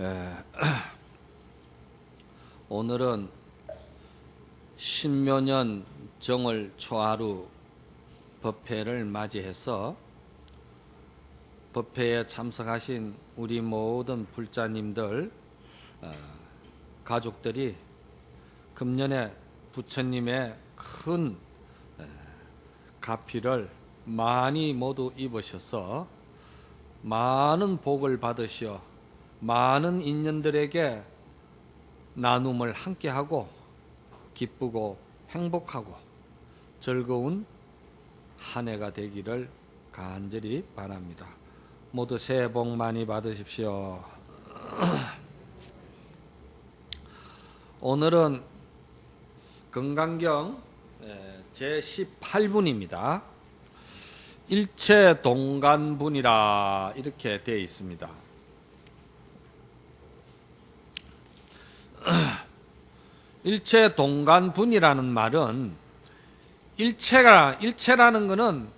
예, 오늘은 신묘년 정월 초하루 법회를 맞이해서 법회에 참석하신 우리 모든 불자님들, 가족들이 금년에 부처님의 큰 가피를 많이 모두 입으셔서 많은 복을 받으시어 많은 인연들에게 나눔을 함께하고 기쁘고 행복하고 즐거운 한 해가 되기를 간절히 바랍니다. 모두 새해 복 많이 받으십시오. 오늘은 건강경 제18분입니다. 일체동간분이라 이렇게 되어 있습니다. 일체동간분이라는 말은 일체라는 것은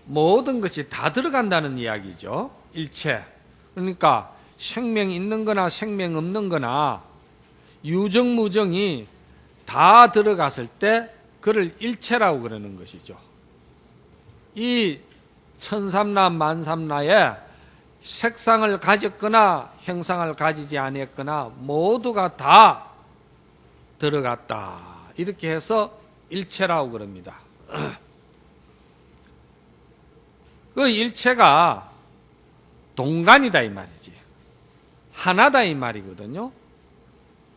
모든 것이 다 들어간다는 이야기죠. 일체. 그러니까 생명 있는 거나 생명 없는 거나 유정무정이 다 들어갔을 때 그를 일체라고 그러는 것이죠. 이 천삼라 만삼라에 색상을 가졌거나 형상을 가지지 않았거나 모두가 다 들어갔다. 이렇게 해서 일체라고 그럽니다. 그 일체가 동간이다 이 말이지. 하나다 이 말이거든요.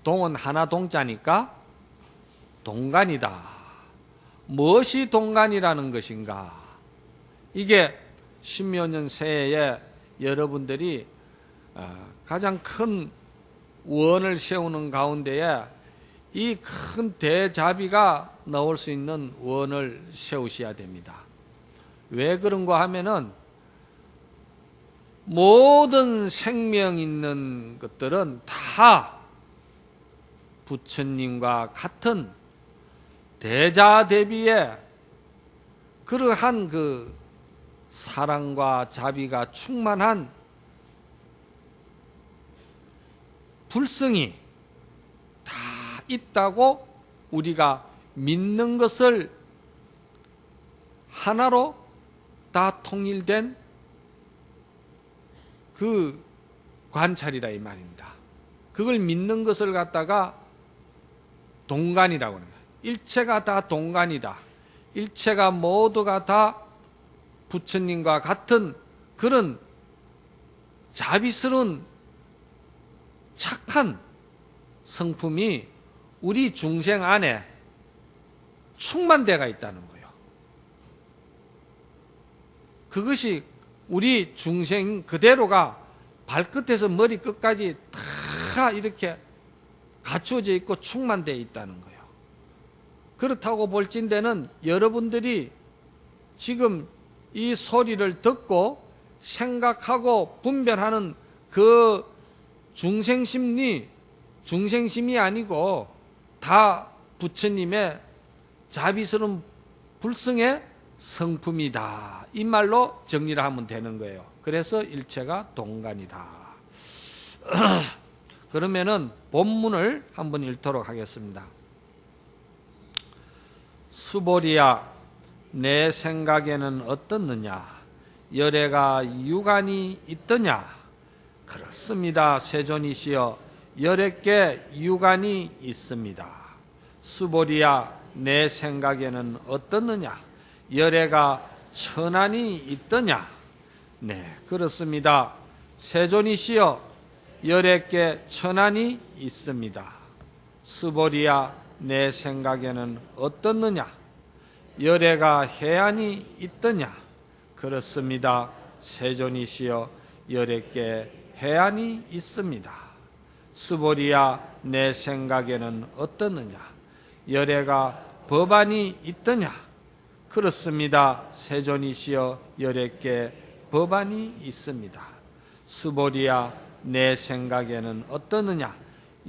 동은 하나 동자니까 동간이다. 무엇이 동간이라는 것인가? 이게 신묘년 새해에 여러분들이 가장 큰 원을 세우는 가운데에 이 큰 대자비가 나올 수 있는 원을 세우셔야 됩니다. 왜 그런가 하면은 모든 생명 있는 것들은 다 부처님과 같은 대자대비에 그러한 그 사랑과 자비가 충만한 불성이 다 있다고 우리가 믿는 것을 하나로 다 통일된 그 관찰이라 이 말입니다. 그걸 믿는 것을 갖다가 동간이라고 합니다. 일체가 다 동간이다. 일체가 모두가 다 부처님과 같은 그런 자비스러운 착한 성품이 우리 중생 안에 충만되어 있다는 거예요. 그것이 우리 중생 그대로가 발끝에서 머리끝까지 다 이렇게 갖추어져 있고 충만되어 있다는 거예요. 그렇다고 볼진대는 여러분들이 지금 이 소리를 듣고 생각하고 분별하는 그 중생심이 아니고 다 부처님의 자비스러운 불성의 성품이다. 이 말로 정리를 하면 되는 거예요. 그래서 일체가 동간이다. 그러면은 본문을 한번 읽도록 하겠습니다. 수보리야, 내 생각에는 어떻느냐? 열애가 유관이 있더냐? 그렇습니다. 세존이시여, 열애께 유관이 있습니다. 수보리야, 내 생각에는 어떻느냐? 열애가 천안이 있더냐? 네, 그렇습니다. 세존이시여, 열애께 천안이 있습니다. 수보리야, 내 생각에는 어떻느냐? 열애가 해안이 있더냐? 그렇습니다. 세존이시여, 열애께 해안이 있습니다. 수보리야, 내 생각에는 어떻느냐? 열애가 법안이 있더냐? 그렇습니다. 세존이시여, 열애께 법안이 있습니다. 수보리야, 내 생각에는 어떻느냐?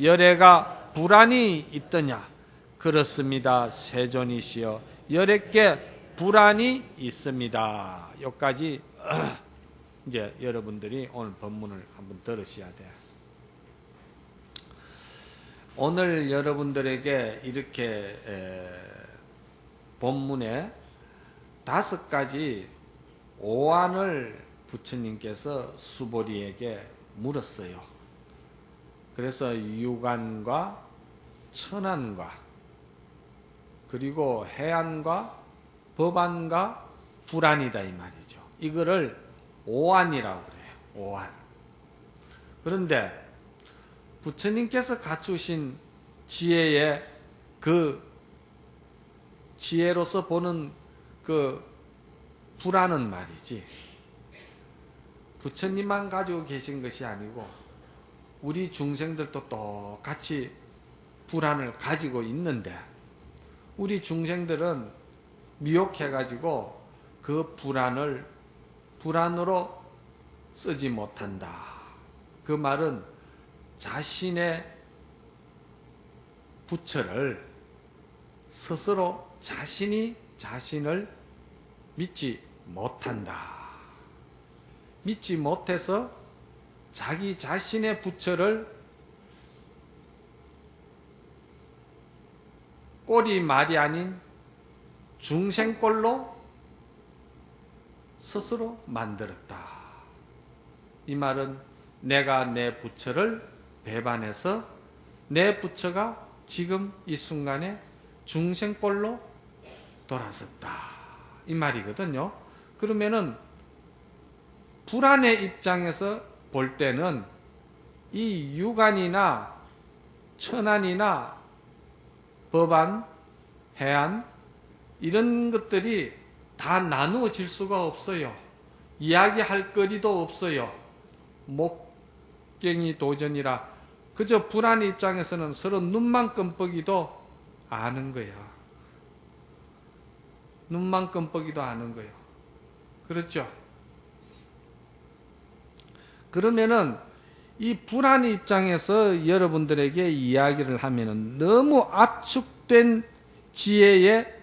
열애가 불안이 있더냐? 그렇습니다. 세존이시여, 열애께 불안이 있습니다. 여기까지 이제 여러분들이 오늘 법문을 한번 들으셔야 돼요. 오늘 여러분들에게 이렇게 본문에 5가지 오한을 부처님께서 수보리에게 물었어요. 그래서 유관과 천안과 그리고 해안과 법안과 불안이다 이 말이죠. 이거를 오한이라고 그래요. 오한. 그런데 부처님께서 갖추신 지혜의 그 지혜로서 보는 그 불안은 말이지, 부처님만 가지고 계신 것이 아니고 우리 중생들도 똑같이 불안을 가지고 있는데, 우리 중생들은 미혹해가지고 그 불안을 불안으로 쓰지 못한다. 그 말은 자신의 부처를 스스로 자신이 자신을 믿지 못한다. 믿지 못해서 자기 자신의 부처를 꼴이 말이 아닌 중생꼴로 스스로 만들었다. 이 말은 내가 내 부처를 배반해서 내 부처가 지금 이 순간에 중생꼴로 돌아섰다. 이 말이거든요. 그러면은 불안의 입장에서 볼 때는 이 유관이나 천안이나 법안, 해안 이런 것들이 다 나누어질 수가 없어요. 이야기할 거리도 없어요. 목경이 도전이라 그저 불안의 입장에서는 서로 눈만 끔뻑이도 아는 거야. 눈만 끔뻑이도 아는 거예요. 그렇죠? 그러면은 이 불안의 입장에서 여러분들에게 이야기를 하면은 너무 압축된 지혜의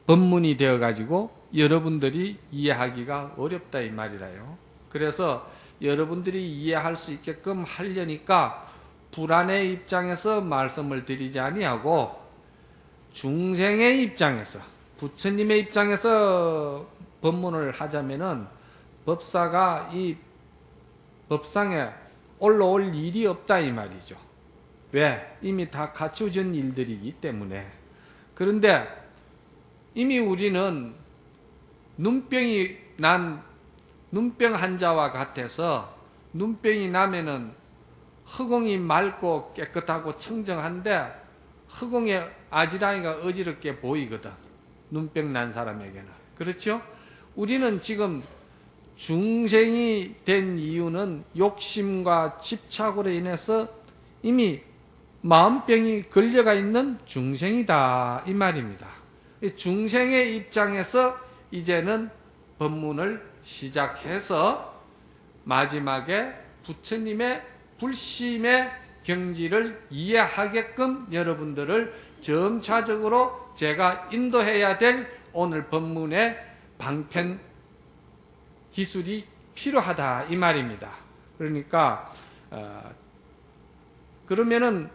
법문이 되어가지고 여러분들이 이해하기가 어렵다 이 말이라요. 그래서 여러분들이 이해할 수 있게끔 하려니까 불안의 입장에서 말씀을 드리지 아니하고 중생의 입장에서, 부처님의 입장에서 법문을 하자면은 법사가 이 법상에 올라올 일이 없다 이 말이죠. 왜? 이미 다 갖춰진 일들이기 때문에. 그런데 이미 우리는 눈병이 난 눈병 환자와 같아서, 눈병이 나면은 허공이 맑고 깨끗하고 청정한데 허공에 아지랑이가 어지럽게 보이거든. 눈병 난 사람에게는. 그렇죠? 우리는 지금 중생이 된 이유는 욕심과 집착으로 인해서 이미 마음병이 걸려가 있는 중생이다 이 말입니다. 중생의 입장에서 이제는 법문을 시작해서 마지막에 부처님의 불심의 경지를 이해하게끔 여러분들을 점차적으로 제가 인도해야 될 오늘 법문의 방편 기술이 필요하다 이 말입니다. 그러니까 그러면은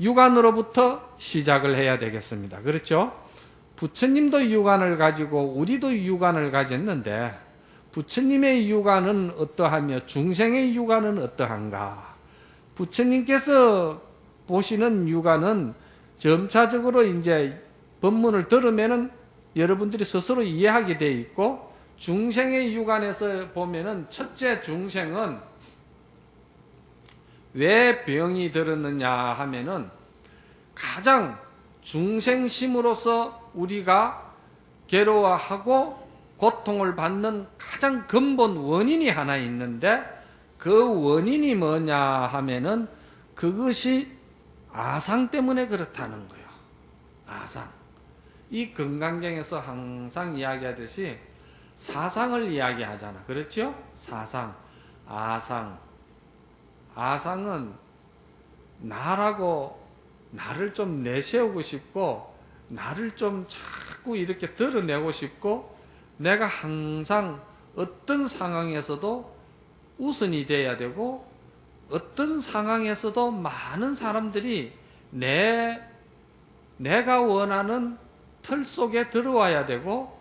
유관으로부터 시작을 해야 되겠습니다. 그렇죠? 부처님도 유관을 가지고 우리도 유관을 가졌는데 부처님의 유관은 어떠하며 중생의 유관은 어떠한가? 부처님께서 보시는 유관은 점차적으로 이제 법문을 들으면은 여러분들이 스스로 이해하게 돼 있고, 중생의 유관에서 보면은 첫째 중생은 왜 병이 들었느냐 하면은 가장 중생심으로서 우리가 괴로워하고 고통을 받는 가장 근본 원인이 하나 있는데, 그 원인이 뭐냐 하면은 그것이 아상 때문에 그렇다는 거예요. 아상. 이 건강경에서 항상 이야기하듯이 사상을 이야기하잖아. 그렇죠? 사상, 아상. 아상은 나라고 나를 좀 내세우고 싶고 나를 좀 자꾸 이렇게 드러내고 싶고 내가 항상 어떤 상황에서도 우선이 돼야 되고 어떤 상황에서도 많은 사람들이 내가 원하는 틀 속에 들어와야 되고,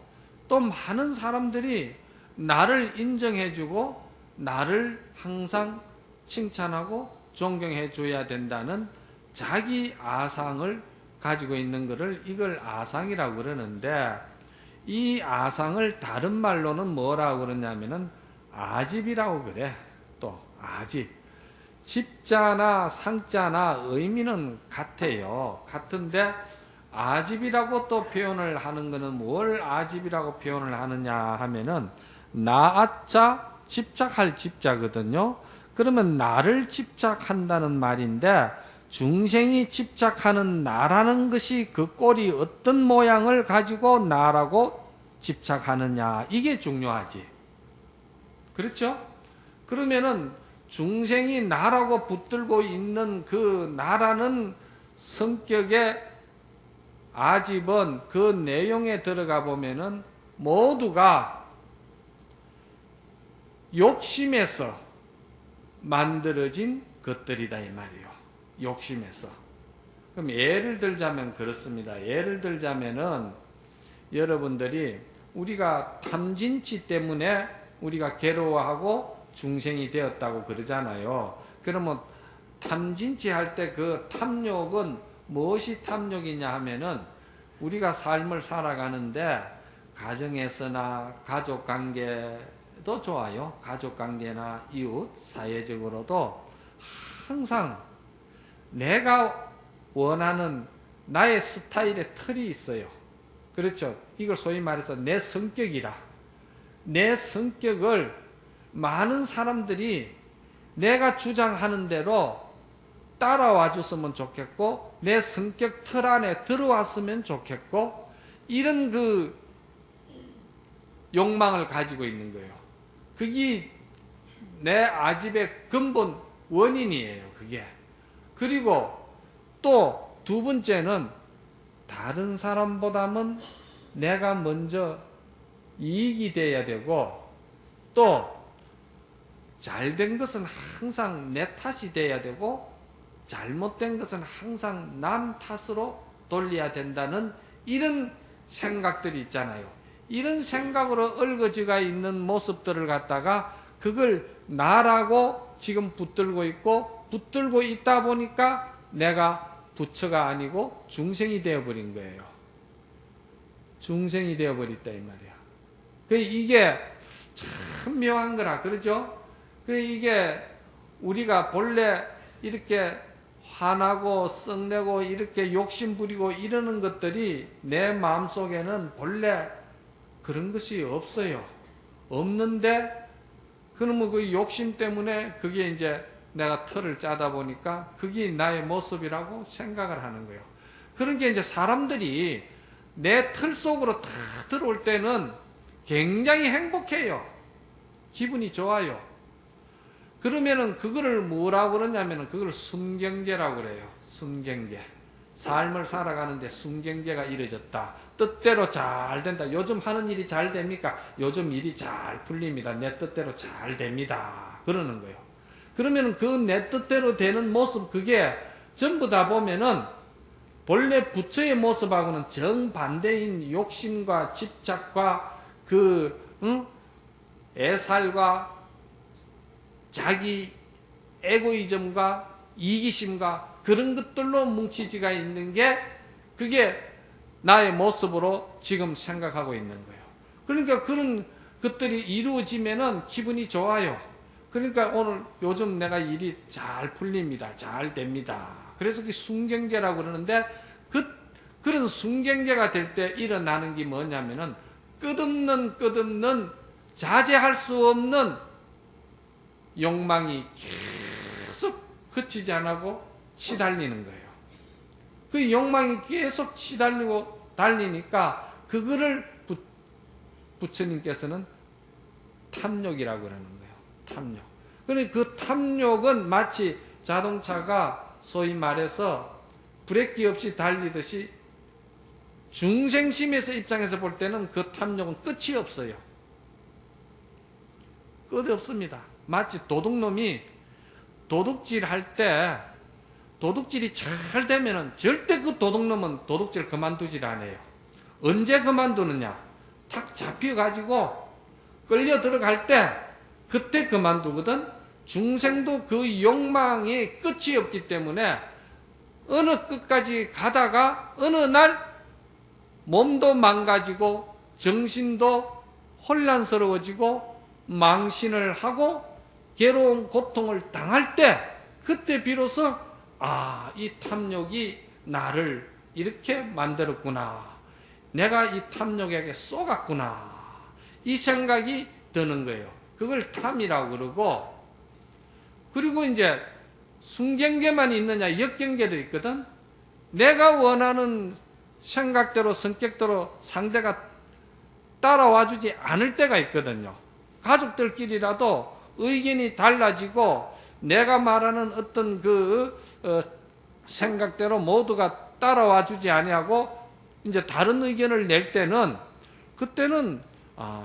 또 많은 사람들이 나를 인정해주고 나를 항상 칭찬하고 존경해 줘야 된다는 자기 아상을 가지고 있는 것을 이걸 아상이라고 그러는데, 이 아상을 다른 말로는 뭐라고 그러냐면은 아집이라고 그래. 또 아집. 집자나 상자나 의미는 같아요. 같은데 아집이라고 또 표현을 하는 것은 뭘 아집이라고 표현을 하느냐 하면은 나아자 집착할 집자거든요. 그러면 나를 집착한다는 말인데, 중생이 집착하는 나라는 것이 그 꼴이 어떤 모양을 가지고 나라고 집착하느냐, 이게 중요하지. 그렇죠? 그러면은 중생이 나라고 붙들고 있는 그 나라는 성격의 아집은 그 내용에 들어가 보면은 모두가 욕심에서 만들어진 것들이다 이 말이에요. 욕심에서. 그럼 예를 들자면 그렇습니다. 예를 들자면은 여러분들이 우리가 탐진치 때문에 우리가 괴로워하고 중생이 되었다고 그러잖아요. 그러면 탐진치 할 때 그 탐욕은 무엇이 탐욕이냐 하면은 우리가 삶을 살아가는데 가정에서나 가족관계도 좋아요. 가족관계나 이웃, 사회적으로도 항상 내가 원하는 나의 스타일의 틀이 있어요. 그렇죠? 이걸 소위 말해서 내 성격이라. 내 성격을 많은 사람들이 내가 주장하는 대로 따라와 줬으면 좋겠고, 내 성격 틀 안에 들어왔으면 좋겠고, 이런 그 욕망을 가지고 있는 거예요. 그게 내 아집의 근본 원인이에요. 그게. 그리고 또 두 번째는 다른 사람보다는 내가 먼저 이익이 돼야 되고, 또 잘된 것은 항상 내 탓이 돼야 되고, 잘못된 것은 항상 남 탓으로 돌려야 된다는 이런 생각들이 있잖아요. 이런 생각으로 얽어져가 있는 모습들을 갖다가 그걸 나라고 지금 붙들고 있고, 붙들고 있다 보니까 내가 부처가 아니고 중생이 되어버린 거예요. 중생이 되어버렸다 이 말이야. 이게 참 묘한 거라 그러죠. 이게 우리가 본래 이렇게 화나고 썩내고 이렇게 욕심 부리고 이러는 것들이 내 마음속에는 본래 그런 것이 없어요. 없는데, 그러면 그 욕심 때문에 그게 이제 내가 틀을 짜다 보니까 그게 나의 모습이라고 생각을 하는 거예요. 그러니까 이제 사람들이 내 틀 속으로 다 들어올 때는 굉장히 행복해요. 기분이 좋아요. 그러면은 그거를 뭐라고 그러냐면은 그걸 순경계라고 그래요. 순경계. 삶을 살아가는데 순경계가 이루어졌다. 뜻대로 잘 된다. 요즘 하는 일이 잘 됩니까? 요즘 일이 잘 풀립니다. 내 뜻대로 잘 됩니다. 그러는 거예요. 그러면 그 내 뜻대로 되는 모습, 그게 전부 다 보면은 본래 부처의 모습하고는 정반대인 욕심과 집착과 애살과 자기 에고이즘과 이기심과 그런 것들로 뭉치지가 있는 게, 그게 나의 모습으로 지금 생각하고 있는 거예요. 그러니까 그런 것들이 이루어지면은 기분이 좋아요. 그러니까 오늘 요즘 내가 일이 잘 풀립니다. 잘 됩니다. 그래서 그 순경계라고 그러는데, 그런 순경계가 될 때 일어나는 게 뭐냐면은 끝없는 자제할 수 없는 욕망이 계속 그치지 않고 치달리는 거예요. 그 욕망이 계속 치달리고 달리니까 그거를 부처님께서는 탐욕이라고 그러는 거예요. 탐욕. 그러니까 그 탐욕은 마치 자동차가 소위 말해서 브레이크 없이 달리듯이 중생심에서 입장에서 볼 때는 그 탐욕은 끝이 없어요. 끝이 없습니다. 마치 도둑놈이 도둑질 할 때 도둑질이 잘 되면은 절대 그 도둑놈은 도둑질 그만두질 않아요. 언제 그만두느냐? 탁 잡혀가지고 끌려 들어갈 때 그때 그만두거든. 중생도 그 욕망이 끝이 없기 때문에 어느 끝까지 가다가 어느 날 몸도 망가지고 정신도 혼란스러워지고 망신을 하고 괴로운 고통을 당할 때 그때 비로소 이 탐욕이 나를 이렇게 만들었구나. 내가 이 탐욕에게 쏘갔구나. 이 생각이 드는 거예요. 그걸 탐이라고 그러고, 그리고 이제 순경계만 있느냐, 역경계도 있거든. 내가 원하는 생각대로 성격대로 상대가 따라와주지 않을 때가 있거든요. 가족들끼리라도 의견이 달라지고 내가 말하는 어떤 생각대로 모두가 따라와주지 아니하고 이제 다른 의견을 낼 때는 그때는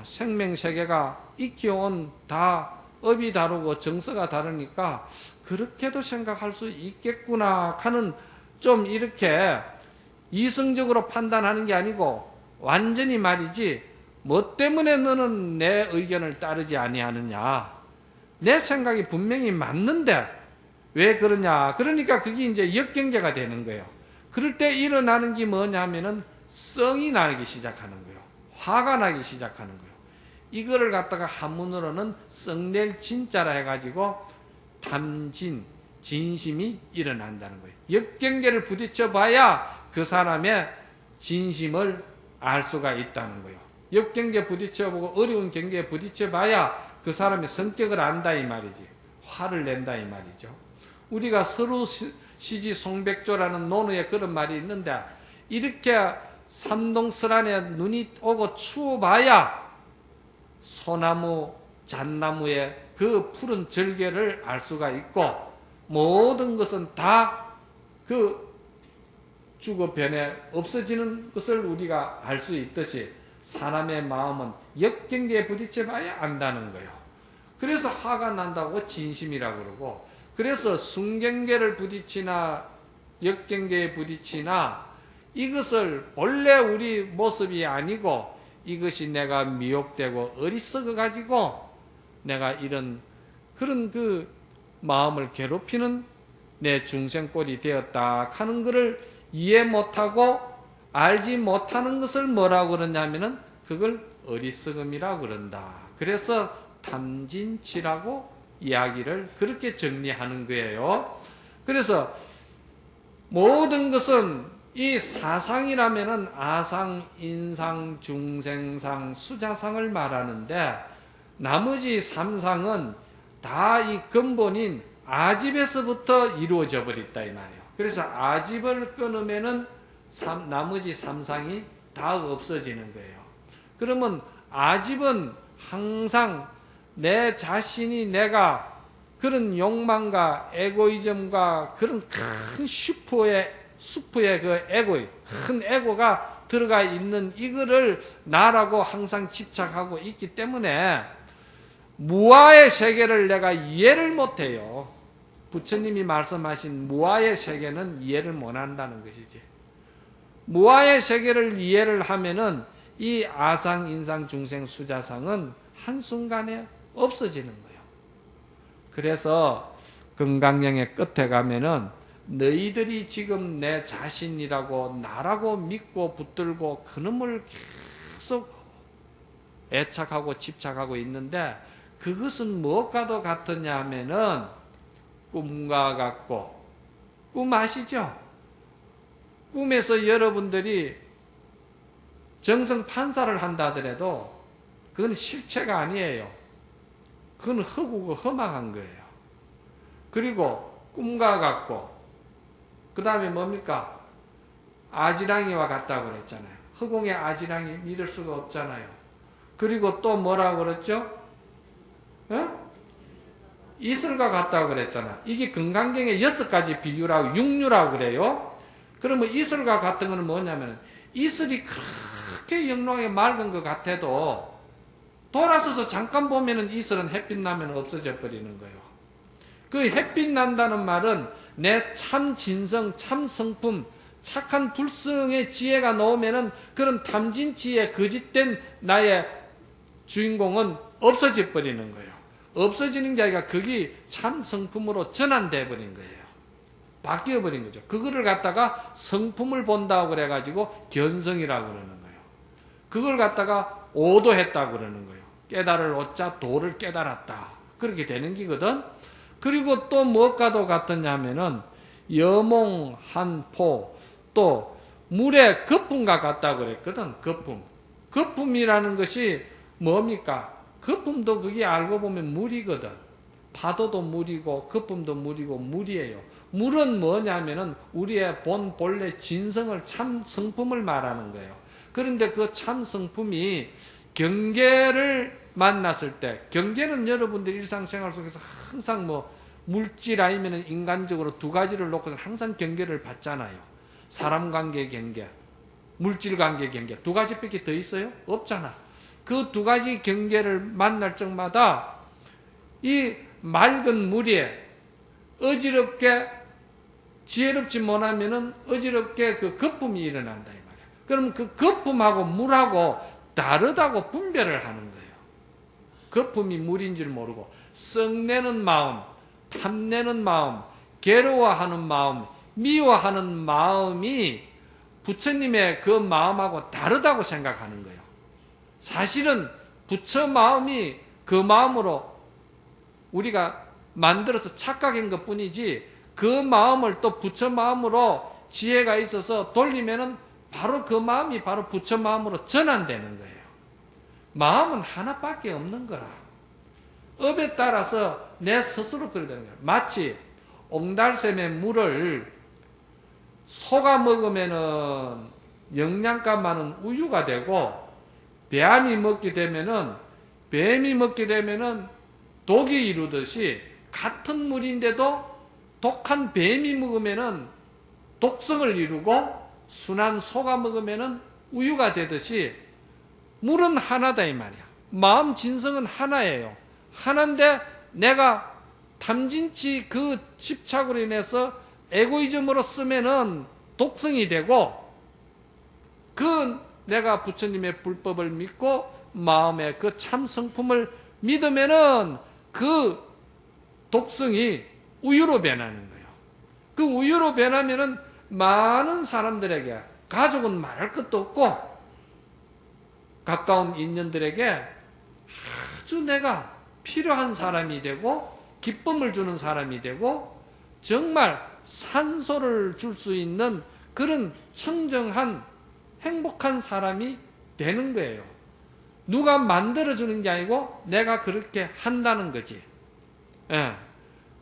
생명세계가 익혀온 다 업이 다르고 정서가 다르니까 그렇게도 생각할 수 있겠구나 하는, 좀 이렇게 이성적으로 판단하는 게 아니고 완전히 말이지, 뭐 때문에 너는 내 의견을 따르지 아니하느냐, 내 생각이 분명히 맞는데 왜 그러냐. 그러니까 그게 이제 역경계가 되는 거예요. 그럴 때 일어나는 게 뭐냐 하면은 성이 나기 시작하는 거예요. 화가 나기 시작하는 거예요. 이거를 갖다가 한문으로는 성낼 진짜라 해가지고 탐진, 진심이 일어난다는 거예요. 역경계를 부딪혀 봐야 그 사람의 진심을 알 수가 있다는 거예요. 역경계 부딪혀보고 어려운 경계에 부딪혀봐야 그 사람의 성격을 안다 이 말이지. 화를 낸다 이 말이죠. 우리가 서로 시지송백조라는 논어에 그런 말이 있는데, 이렇게 삼동설안에 눈이 오고 추워봐야 소나무, 잣나무의 그 푸른 절개를 알 수가 있고, 모든 것은 다 그 죽어 변해 없어지는 것을 우리가 알 수 있듯이 사람의 마음은 역경계에 부딪혀봐야 안다는 거예요. 그래서 화가 난다고 진심이라고 그러고, 그래서 순경계를 부딪히나 역경계에 부딪히나 이것을 본래 우리 모습이 아니고 이것이 내가 미혹되고 어리석어 가지고 내가 이런 그런 그 마음을 괴롭히는 내 중생꼴이 되었다 하는 것을 이해 못하고 알지 못하는 것을 뭐라고 그러냐면은 그걸 어리석음이라고 그런다. 그래서 탐진치라고 이야기를 그렇게 정리하는 거예요. 그래서 모든 것은 이 사상이라면은 아상, 인상, 중생상, 수자상을 말하는데, 나머지 삼상은 다 이 근본인 아집에서부터 이루어져 버렸다 이 말이에요. 그래서 아집을 끊으면은 나머지 삼상이 다 없어지는 거예요. 그러면 아집은 항상 내 자신이 내가 그런 욕망과 에고이즘과 그런 큰 슈퍼의 그 에고, 큰 에고가 들어가 있는 이거를 나라고 항상 집착하고 있기 때문에 무아의 세계를 내가 이해를 못해요. 부처님이 말씀하신 무아의 세계는 이해를 못한다는 것이지. 무아의 세계를 이해를 하면은 이 아상, 인상, 중생, 수자상은 한순간에 없어지는 거예요. 그래서 금강경의 끝에 가면은 너희들이 지금 내 자신이라고 나라고 믿고 붙들고 그놈을 계속 애착하고 집착하고 있는데, 그것은 무엇과도 같으냐 하면은 꿈과 같고, 꿈 아시죠? 꿈에서 여러분들이 정성 판사를 한다 하더라도 그건 실체가 아니에요. 그건 허구고 험악한 거예요. 그리고 꿈과 같고, 그 다음에 뭡니까? 아지랑이와 같다고 그랬잖아요. 허공의 아지랑이 믿을 수가 없잖아요. 그리고 또 뭐라고 그랬죠? 이슬과 같다고 그랬잖아. 이게 금강경의 6가지 비유라고, 육류라고 그래요. 그러면 이슬과 같은 거는 뭐냐면, 이슬이 그렇게 영롱하게 맑은 것 같아도 돌아서서 잠깐 보면은 이슬은 햇빛 나면 없어져 버리는 거예요. 그 햇빛 난다는 말은 내 참 진성, 참 성품, 착한 불성의 지혜가 나오면은 그런 탐진치의 거짓된 나의 주인공은 없어져 버리는 거예요. 없어지는 게 아니라 그게 참 성품으로 전환돼 버린 거예요. 바뀌어 버린 거죠. 그거를 갖다가 성품을 본다고 그래가지고 견성이라고 그러는 거예요. 그걸 갖다가 오도했다고 그러는 거예요. 깨달을 오자 도를 깨달았다. 그렇게 되는 기거든. 그리고 또 무엇과도 같았냐면은 여몽한포, 또 물의 거품과 같다고 그랬거든. 거품. 거품이라는 것이 뭡니까? 거품도 그게 알고 보면 물이거든. 파도도 물이고 거품도 물이고 물이에요. 물은 뭐냐면은 우리의 본래 진성을 참 성품을 말하는 거예요. 그런데 그 참 성품이 경계를 만났을 때, 경계는 여러분들 일상생활 속에서 항상 뭐 물질 아니면 인간적으로 두 가지를 놓고서 항상 경계를 받잖아요. 사람 관계 경계, 물질 관계 경계, 두 가지밖에 더 있어요? 없잖아. 그 두 가지 경계를 만날 적마다 이 맑은 물에 어지럽게 지혜롭지 못하면은 어지럽게 그 거품이 일어난다 이 말이야. 그럼 그 거품하고 물하고 다르다고 분별을 하는 거예요. 거품이 물인 줄 모르고 썩내는 마음, 탐내는 마음, 괴로워하는 마음, 미워하는 마음이 부처님의 그 마음하고 다르다고 생각하는 거예요. 사실은 부처 마음이 그 마음으로 우리가 만들어서 착각한 것 뿐이지 그 마음을 또 부처 마음으로 지혜가 있어서 돌리면은 바로 그 마음이 바로 부처 마음으로 전환되는 거예요. 마음은 하나밖에 없는 거라. 업에 따라서 내 스스로 그러게 되는 거예요. 마치 옹달샘의 물을 소가 먹으면은 영양가 많은 우유가 되고 뱀이 먹게 되면은 독이 이루듯이 같은 물인데도 독한 뱀이 먹으면은 독성을 이루고 순한 소가 먹으면은 우유가 되듯이 물은 하나다 이 말이야. 마음 진성은 하나예요. 하나인데 내가 탐진치 그 집착으로 인해서 에고이즘으로 쓰면은 독성이 되고 그 내가 부처님의 불법을 믿고 마음의 그 참성품을 믿으면은 그 독성이 우유로 변하는 거예요. 그 우유로 변하면은 많은 사람들에게 가족은 말할 것도 없고 가까운 인연들에게 아주 내가 필요한 사람이 되고 기쁨을 주는 사람이 되고 정말 산소를 줄 수 있는 그런 청정한 행복한 사람이 되는 거예요. 누가 만들어주는 게 아니고 내가 그렇게 한다는 거지. 예.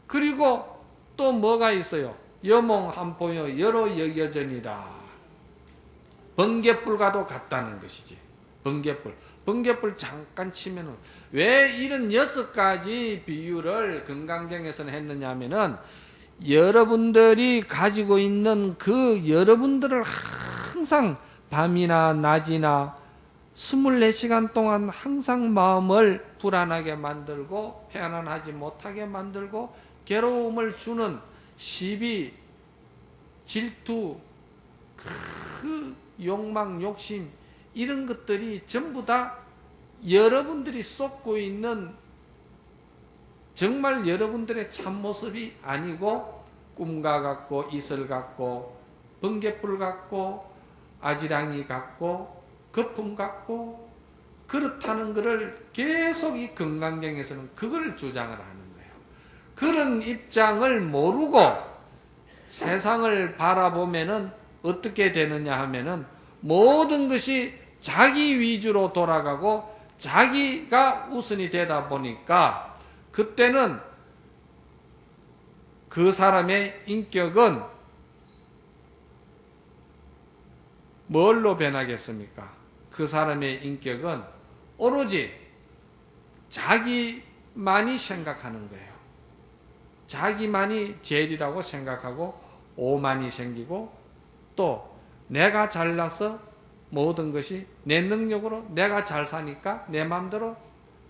그리고 또 뭐가 있어요? 여몽한포여 여로 여겨전이다. 번개불과도 같다는 것이지. 번개불 잠깐 치면은 왜 이런 6가지 비유를 금강경에서는 했느냐 하면은 여러분들이 가지고 있는 그 여러분들을 항상 밤이나 낮이나 24시간 동안 항상 마음을 불안하게 만들고 편안하지 못하게 만들고 괴로움을 주는 시비, 질투, 그 욕망, 욕심 이런 것들이 전부 다 여러분들이 쏟고 있는 정말 여러분들의 참모습이 아니고 꿈과 같고 이슬 같고 번개불 같고 아지랑이 같고 거품 같고 그렇다는 것을 계속 이 금강경에서는 그걸 주장을 하는 거예요. 그런 입장을 모르고 세상을 바라보면은 어떻게 되느냐 하면은 모든 것이 자기 위주로 돌아가고 자기가 우선이 되다 보니까 그때는 그 사람의 인격은 뭘로 변하겠습니까? 그 사람의 인격은 오로지 자기만이 생각하는 거예요. 자기만이 제일이라고 생각하고 오만이 생기고 또 내가 잘나서 모든 것이 내 능력으로 내가 잘 사니까 내 마음대로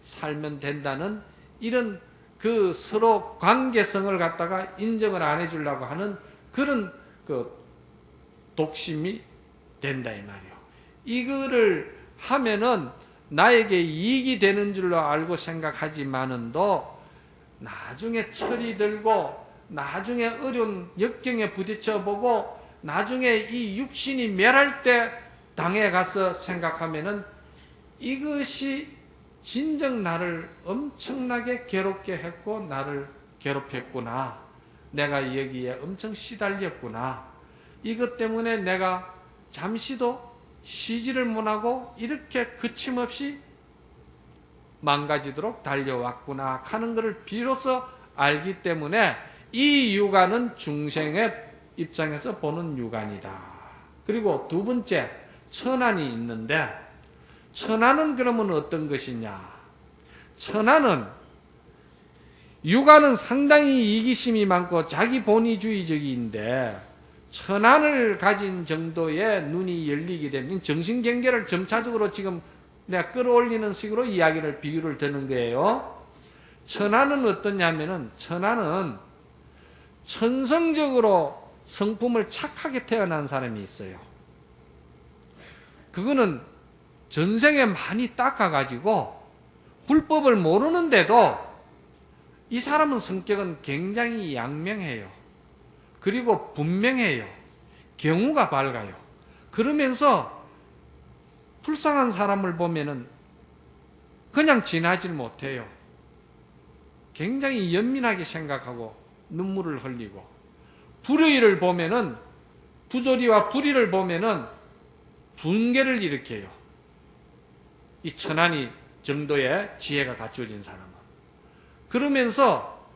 살면 된다는 이런 그 서로 관계성을 갖다가 인정을 안 해주려고 하는 그런 그 독심이 된다 이 말이요. 이거를 하면은 나에게 이익이 되는 줄로 알고 생각하지만은도 나중에 철이 들고 나중에 어려운 역경에 부딪혀 보고 나중에 이 육신이 멸할 때 당에 가서 생각하면은 이것이 진정 나를 엄청나게 괴롭게 했고 나를 괴롭혔구나. 내가 여기에 엄청 시달렸구나. 이것 때문에 내가 잠시도 쉬지를 못하고 이렇게 거침없이 망가지도록 달려왔구나 하는 것을 비로소 알기 때문에 이 육안은 중생의 입장에서 보는 육안이다. 그리고 두 번째, 천안이 있는데 천안은 그러면 어떤 것이냐? 천안은 육안은 상당히 이기심이 많고 자기 본위주의적인데 천안을 가진 정도의 눈이 열리게 되면 정신경계를 점차적으로 지금 내가 끌어올리는 식으로 이야기를 비유를 드는 거예요. 천안은 어떠냐면은 천안은 천성적으로 성품을 착하게 태어난 사람이 있어요. 그거는 전생에 많이 닦아가지고 불법을 모르는데도 이 사람은 성격은 굉장히 양명해요. 그리고 분명해요. 경우가 밝아요. 그러면서 불쌍한 사람을 보면은 그냥 지나질 못해요. 굉장히 연민하게 생각하고 눈물을 흘리고 불의를 보면은 부조리와 불의를 보면은 분개를 일으켜요. 이 천안이 정도의 지혜가 갖춰진 사람은. 그러면서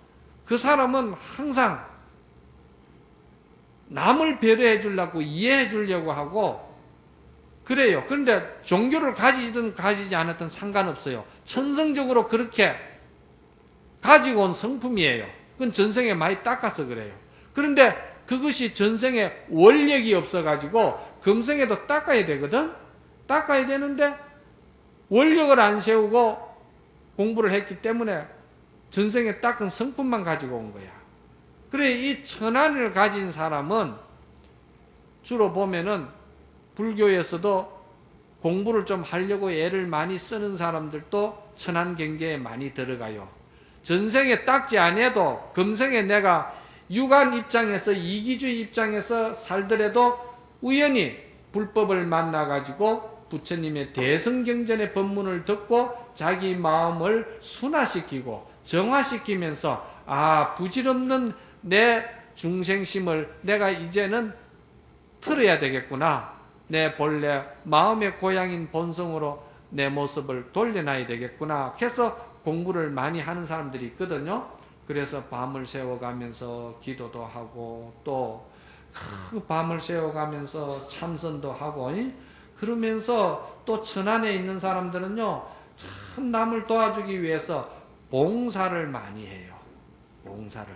그 사람은 항상 남을 배려해 주려고 이해해 주려고 하고 그래요. 그런데 종교를 가지든 가지지 않았든 상관없어요. 천성적으로 그렇게 가지고 온 성품이에요. 그건 전생에 많이 닦아서 그래요. 그런데 그것이 전생에 원력이 없어가지고 금생에도 닦아야 되거든? 닦아야 되는데 원력을 안 세우고 공부를 했기 때문에 전생에 닦은 성품만 가지고 온 거야. 그래, 이 천안을 가진 사람은 주로 보면은 불교에서도 공부를 좀 하려고 애를 많이 쓰는 사람들도 천안 경계에 많이 들어가요. 전생에 닦지 않아도 금생에 내가 육안 입장에서 이기주의 입장에서 살더라도 우연히 불법을 만나가지고 부처님의 대성경전의 법문을 듣고 자기 마음을 순화시키고 정화시키면서 부질없는 내 중생심을 내가 이제는 틀어야 되겠구나. 내 본래 마음의 고향인 본성으로 내 모습을 돌려놔야 되겠구나. 그래서 공부를 많이 하는 사람들이 있거든요. 그래서 밤을 새워가면서 기도도 하고 또 그 밤을 새워가면서 참선도 하고 그러면서 또 천안에 있는 사람들은요 참 남을 도와주기 위해서 봉사를 많이 해요. 봉사를.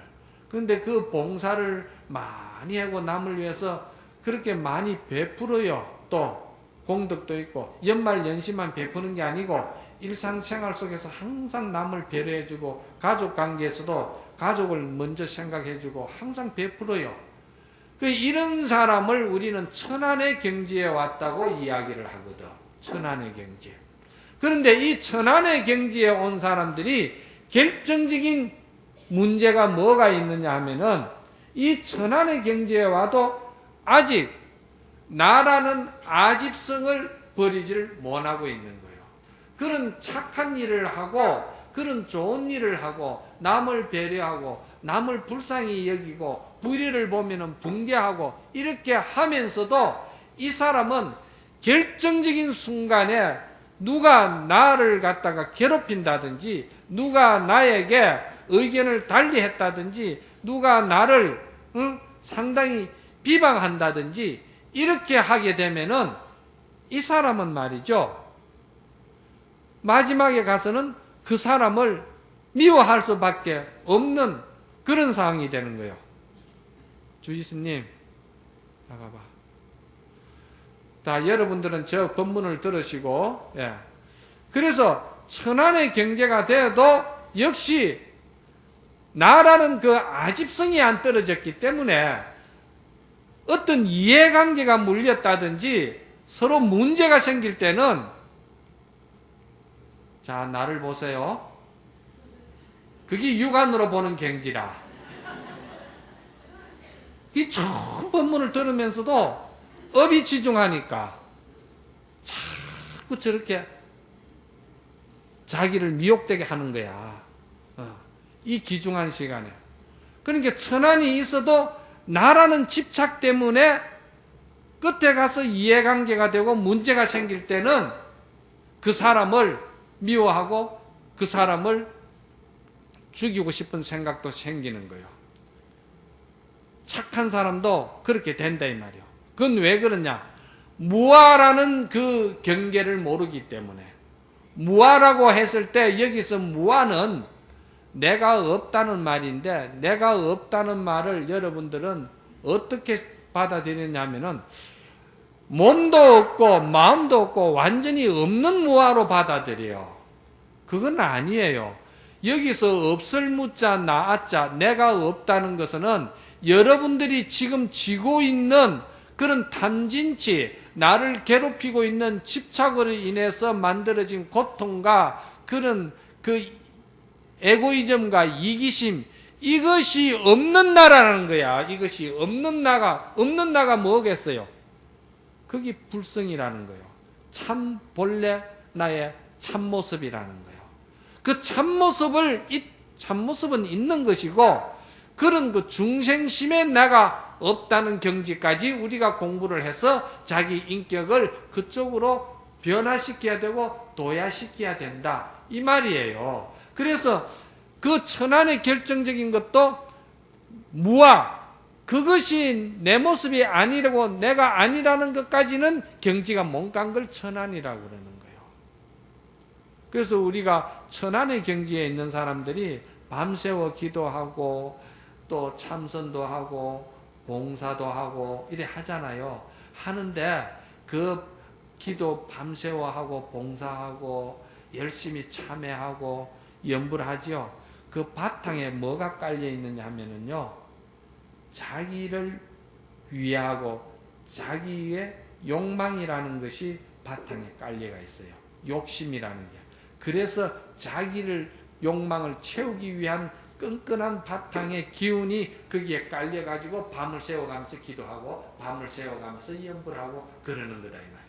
그런데 그 봉사를 많이 하고 남을 위해서 그렇게 많이 베풀어요. 또 공덕도 있고 연말 연시만 베푸는 게 아니고 일상생활 속에서 항상 남을 배려해주고 가족관계에서도 가족을 먼저 생각해주고 항상 베풀어요. 이런 사람을 우리는 천안의 경지에 왔다고 이야기를 하거든. 천안의 경지. 그런데 이 천안의 경지에 온 사람들이 결정적인 문제가 뭐가 있느냐 하면은 이 천안의 경지에 와도 아직 나라는 아집성을 버리지를 못하고 있는 거예요. 그런 착한 일을 하고 그런 좋은 일을 하고 남을 배려하고 남을 불쌍히 여기고 불의를 보면은 붕괴하고 이렇게 하면서도 이 사람은 결정적인 순간에 누가 나를 갖다가 괴롭힌다든지 누가 나에게 의견을 달리했다든지 누가 나를 상당히 비방한다든지 이렇게 하게 되면은 이 사람은 말이죠. 마지막에 가서는 그 사람을 미워할 수밖에 없는 그런 상황이 되는 거예요. 주지스님, 나가봐. 다 여러분들은 저 법문을 들으시고, 그래서 천안의 경계가 돼도 역시 나라는 그 아집성이 안 떨어졌기 때문에 어떤 이해관계가 물렸다든지 서로 문제가 생길 때는, 자, 나를 보세요. 그게 육안으로 보는 경지라. 이 좋은 법문을 들으면서도 업이 지중하니까 자꾸 저렇게 자기를 미혹되게 하는 거야. 이 귀중한 시간에. 그러니까 천안이 있어도 나라는 집착 때문에 끝에 가서 이해관계가 되고 문제가 생길 때는 그 사람을 미워하고 그 사람을 죽이고 싶은 생각도 생기는 거예요. 착한 사람도 그렇게 된다 이 말이에요. 그건 왜 그러냐? 무아라는 그 경계를 모르기 때문에. 무아라고 했을 때 여기서 무아는 내가 없다는 말인데, 내가 없다는 말을 여러분들은 어떻게 받아들이냐면은 몸도 없고 마음도 없고 완전히 없는 무아로 받아들여요. 그건 아니에요. 여기서 없을 무자 나아자 내가 없다는 것은 여러분들이 지금 지고 있는 그런 탐진치, 나를 괴롭히고 있는 집착으로 인해서 만들어진 고통과 그런 그 에고이즘과 이기심, 이것이 없는 나라는 거야. 이것이 없는 나가 뭐겠어요? 그게 불성이라는 거예요. 참 본래 나의 참모습이라는 거예요. 그 참모습은 있는 것이고, 그런 그 중생심의 나가 없다는 경지까지 우리가 공부를 해서 자기 인격을 그쪽으로 변화시켜야 되고 도야시켜야 된다 이 말이에요. 그래서 그 천안의 결정적인 것도 무아, 그것이 내 모습이 아니라고 내가 아니라는 것까지는 경지가 못 간 걸 천안이라고 그러는 거예요. 그래서 우리가 천안의 경지에 있는 사람들이 밤새워 기도하고 또 참선도 하고 봉사도 하고 이래 하잖아요. 하는데 그 기도 밤새워 하고 봉사하고 열심히 참회하고 염불 하죠. 그 바탕에 뭐가 깔려 있느냐 하면은요, 자기를 위하고 자기의 욕망이라는 것이 바탕에 깔려가 있어요. 욕심이라는 게. 그래서 자기를 욕망을 채우기 위한 끈끈한 바탕의 기운이 거기에 깔려가지고 밤을 새워가면서 기도하고 밤을 새워가면서 염불하고 그러는 거다 이 말이에요.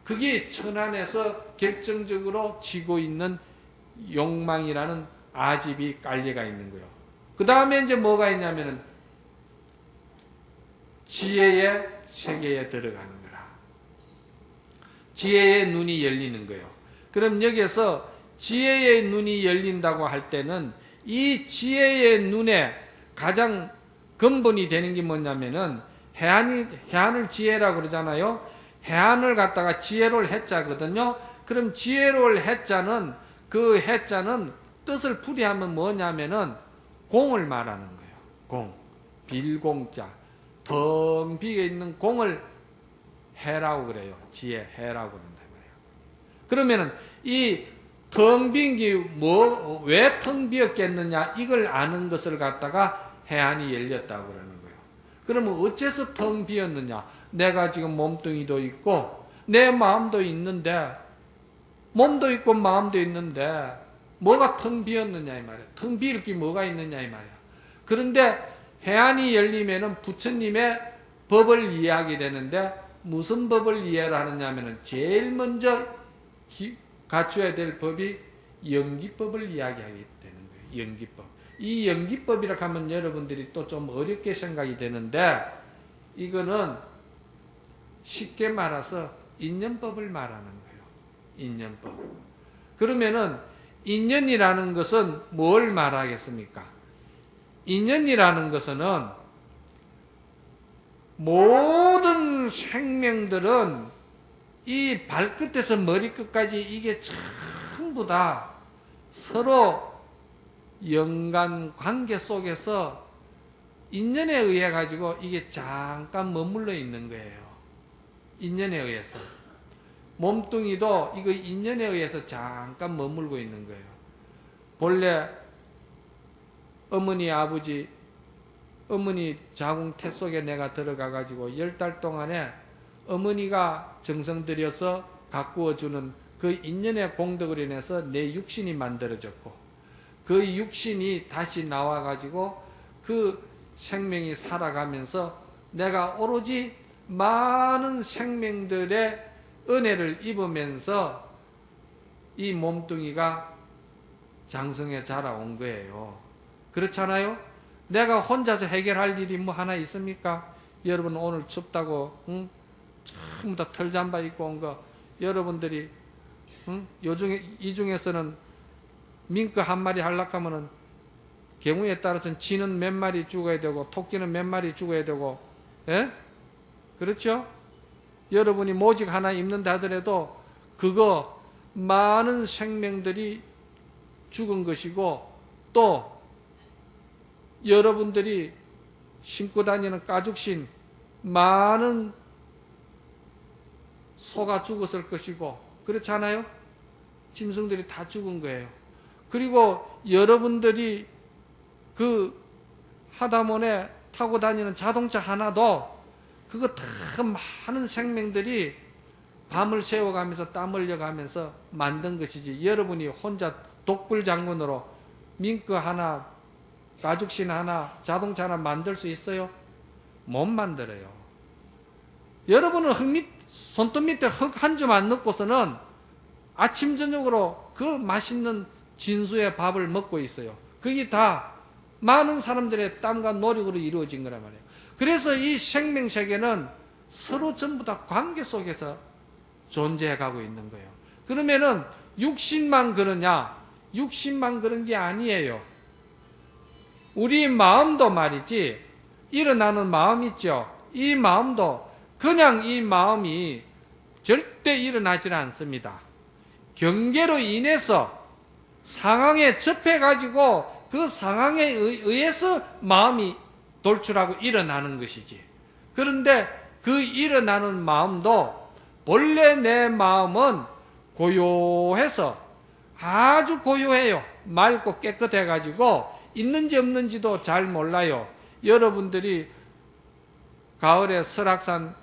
그게 천안에서 결정적으로 지고 있는 욕망이라는 아집이 깔려가 있는 거예요. 그 다음에 이제 뭐가 있냐면은 지혜의 세계에 들어가는 거라. 지혜의 눈이 열리는 거예요. 그럼 여기서 지혜의 눈이 열린다고 할 때는 이 지혜의 눈에 가장 근본이 되는 게 뭐냐면은 해안을 지혜라고 그러잖아요. 해안을 갖다가 지혜로울 해자거든요. 그럼 지혜로울 해자는 그 해자는 뜻을 풀이하면 뭐냐면은 공을 말하는 거예요. 공, 빌공자, 텅 비어 있는 공을 해라고 그래요. 지혜 해라고 그런다 말이에요. 그러면은 이 텅 빈 게 뭐 왜 텅 비었겠느냐 이걸 아는 것을 갖다가 해안이 열렸다고 그러는 거예요. 그러면 어째서 텅 비었느냐? 내가 지금 몸뚱이도 있고 내 마음도 있는데, 몸도 있고 마음도 있는데 뭐가 텅 비었느냐 이 말이야. 텅 비일 게 뭐가 있느냐 이 말이야. 그런데 해안이 열리면은 부처님의 법을 이해하게 되는데, 무슨 법을 이해를 하느냐 하면은 제일 먼저 갖춰야 될 법이 연기법을 이야기하게 되는 거예요. 연기법. 이 연기법이라고 하면 여러분들이 또 좀 어렵게 생각이 되는데, 이거는 쉽게 말해서 인연법을 말하는 거예요. 인연법. 그러면은 인연이라는 것은 뭘 말하겠습니까? 인연이라는 것은 모든 생명들은 이 발끝에서 머리끝까지 이게 전부 다 서로 연관 관계 속에서 인연에 의해 가지고 이게 잠깐 머물러 있는 거예요. 인연에 의해서. 몸뚱이도 이거 인연에 의해서 잠깐 머물고 있는 거예요. 본래 어머니 아버지 어머니 자궁 태 속에 내가 들어가 가지고 10달 동안에 어머니가 정성 들여서 가꾸어 주는 그 인연의 공덕을 인해서 내 육신이 만들어졌고 그 육신이 다시 나와 가지고 그 생명이 살아가면서 내가 오로지 많은 생명들의 은혜를 입으면서 이 몸뚱이가 장성해 자라온 거예요. 그렇잖아요? 내가 혼자서 해결할 일이 뭐 하나 있습니까? 여러분 오늘 춥다고 전부 다 털잠바 입고 온 거 여러분들이 이 중에서는 밍크 한 마리 하려고 하면은 경우에 따라서는 쥐는 몇 마리 죽어야 되고 토끼는 몇 마리 죽어야 되고 예? 그렇죠? 여러분이 모직 하나 입는다 하더라도 그거 많은 생명들이 죽은 것이고 또 여러분들이 신고 다니는 가죽신 많은 소가 죽었을 것이고 그렇잖아요? 짐승들이 다 죽은 거예요. 그리고 여러분들이 그 하다못해 타고 다니는 자동차 하나도 그거 다 많은 생명들이 밤을 새워가면서 땀 흘려가면서 만든 것이지 여러분이 혼자 독불장군으로 밍크 하나 가죽신 하나 자동차 하나 만들 수 있어요? 못 만들어요. 여러분은 손톱 밑에 흙 한 점 안 넣고서는 아침 저녁으로 그 맛있는 진수의 밥을 먹고 있어요. 그게 다 많은 사람들의 땀과 노력으로 이루어진 거란 말이에요. 그래서 이 생명세계는 서로 전부 다 관계 속에서 존재해 가고 있는 거예요. 그러면은 육신만 그러냐? 육신만 그런 게 아니에요. 우리 마음도 말이지 일어나는 마음 있죠. 이 마음도 그냥 이 마음이 절대 일어나질 않습니다. 경계로 인해서 상황에 접해가지고 그 상황에 의해서 마음이 돌출하고 일어나는 것이지. 그런데 그 일어나는 마음도 본래 내 마음은 고요해서 아주 고요해요. 맑고 깨끗해가지고 있는지 없는지도 잘 몰라요. 여러분들이 가을에 설악산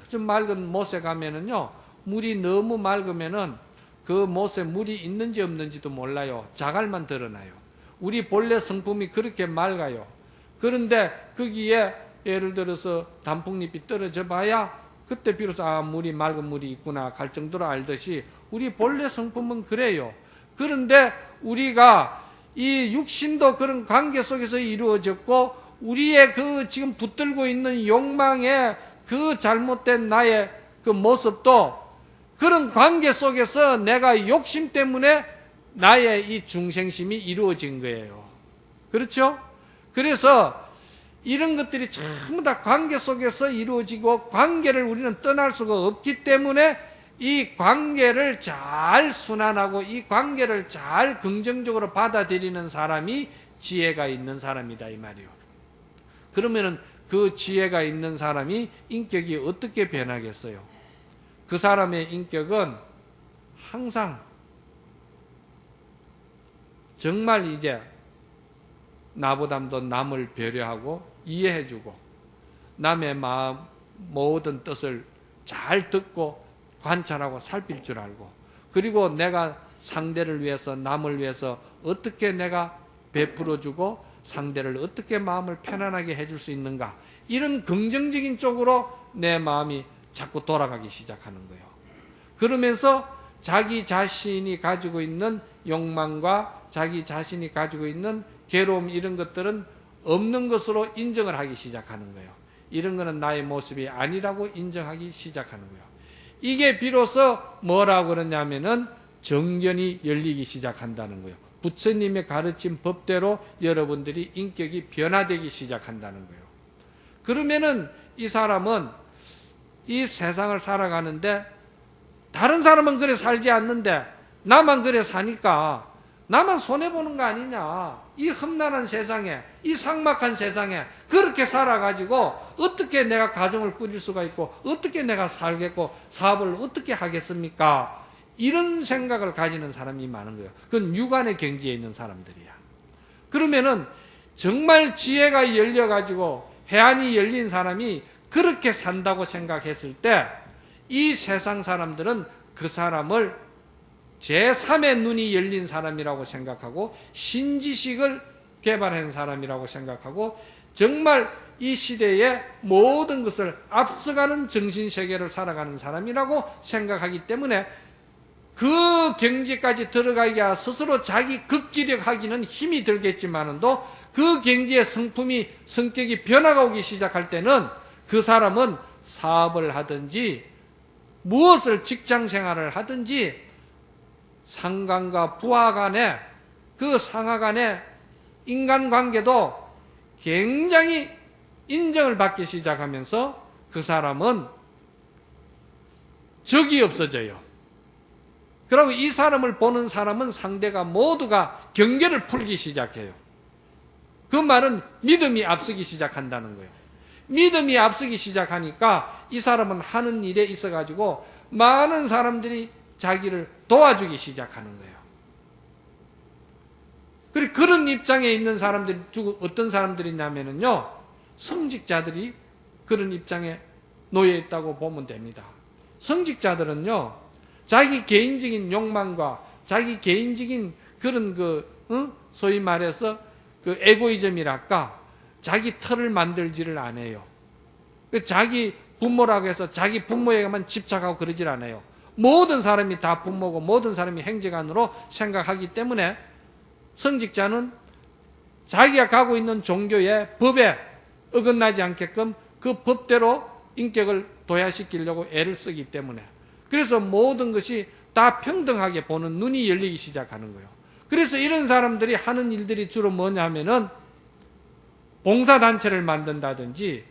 아주 맑은 못에 가면은요, 물이 너무 맑으면은 그 못에 물이 있는지 없는지도 몰라요. 자갈만 드러나요. 우리 본래 성품이 그렇게 맑아요. 그런데 거기에 예를 들어서 단풍잎이 떨어져 봐야 그때 비로소 물이 맑은 물이 있구나 갈 정도로 알듯이 우리 본래 성품은 그래요. 그런데 우리가 이 육신도 그런 관계 속에서 이루어졌고 우리의 그 지금 붙들고 있는 욕망의 그 잘못된 나의 그 모습도 그런 관계 속에서 내가 욕심 때문에 나의 이 중생심이 이루어진 거예요. 그렇죠? 그래서 이런 것들이 전부 다 관계 속에서 이루어지고 관계를 우리는 떠날 수가 없기 때문에 이 관계를 잘 순환하고 이 관계를 잘 긍정적으로 받아들이는 사람이 지혜가 있는 사람이다 이 말이요. 그러면은 그 지혜가 있는 사람이 인격이 어떻게 변하겠어요? 그 사람의 인격은 항상 정말 이제 나보다도 남을 배려하고 이해해주고 남의 마음 모든 뜻을 잘 듣고 관찰하고 살필 줄 알고 그리고 내가 상대를 위해서 남을 위해서 어떻게 내가 베풀어주고 상대를 어떻게 마음을 편안하게 해줄 수 있는가 이런 긍정적인 쪽으로 내 마음이 자꾸 돌아가기 시작하는 거예요. 그러면서 자기 자신이 가지고 있는 욕망과 자기 자신이 가지고 있는 괴로움 이런 것들은 없는 것으로 인정을 하기 시작하는 거예요. 이런 거는 나의 모습이 아니라고 인정하기 시작하는 거예요. 이게 비로소 뭐라고 그러냐면은 정견이 열리기 시작한다는 거예요. 부처님의 가르친 법대로 여러분들이 인격이 변화되기 시작한다는 거예요. 그러면은 이 사람은 이 세상을 살아가는데 다른 사람은 그래 살지 않는데 나만 그래 사니까 나만 손해보는 거 아니냐. 이 험난한 세상에 이 삭막한 세상에 그렇게 살아가지고 어떻게 내가 가정을 꾸릴 수가 있고 어떻게 내가 살겠고 사업을 어떻게 하겠습니까? 이런 생각을 가지는 사람이 많은 거예요. 그건 육안의 경지에 있는 사람들이야. 그러면은 정말 지혜가 열려가지고 해안이 열린 사람이 그렇게 산다고 생각했을 때 이 세상 사람들은 그 사람을 제3의 눈이 열린 사람이라고 생각하고 신지식을 개발한 사람이라고 생각하고 정말 이 시대의 모든 것을 앞서가는 정신세계를 살아가는 사람이라고 생각하기 때문에 그 경지까지 들어가기야 스스로 자기 극지력하기는 힘이 들겠지만도 그 경지의 성격이 변화가 오기 시작할 때는 그 사람은 사업을 하든지 무엇을 직장생활을 하든지 상관과 부하 간의 그 상하 간의 인간관계도 굉장히 인정을 받기 시작하면서 그 사람은 적이 없어져요. 그리고 이 사람을 보는 사람은 상대가 모두가 경계를 풀기 시작해요. 그 말은 믿음이 앞서기 시작한다는 거예요. 믿음이 앞서기 시작하니까 이 사람은 하는 일에 있어가지고 많은 사람들이 자기를 도와주기 시작하는 거예요. 그리고 그런 입장에 있는 사람들이 어떤 사람들이냐면요, 성직자들이 그런 입장에 놓여 있다고 보면 됩니다. 성직자들은요, 자기 개인적인 욕망과 자기 개인적인 그런 소위 말해서 그 에고이즘이랄까, 자기 틀을 만들지를 않아요. 자기 부모라고 해서 자기 부모에게만 집착하고 그러질 않아요. 모든 사람이 다 부모고 모든 사람이 행제관으로 생각하기 때문에 성직자는 자기가 가고 있는 종교의 법에 어긋나지 않게끔 그 법대로 인격을 도야시키려고 애를 쓰기 때문에, 그래서 모든 것이 다 평등하게 보는 눈이 열리기 시작하는 거예요. 그래서 이런 사람들이 하는 일들이 주로 뭐냐 하면은 봉사단체를 만든다든지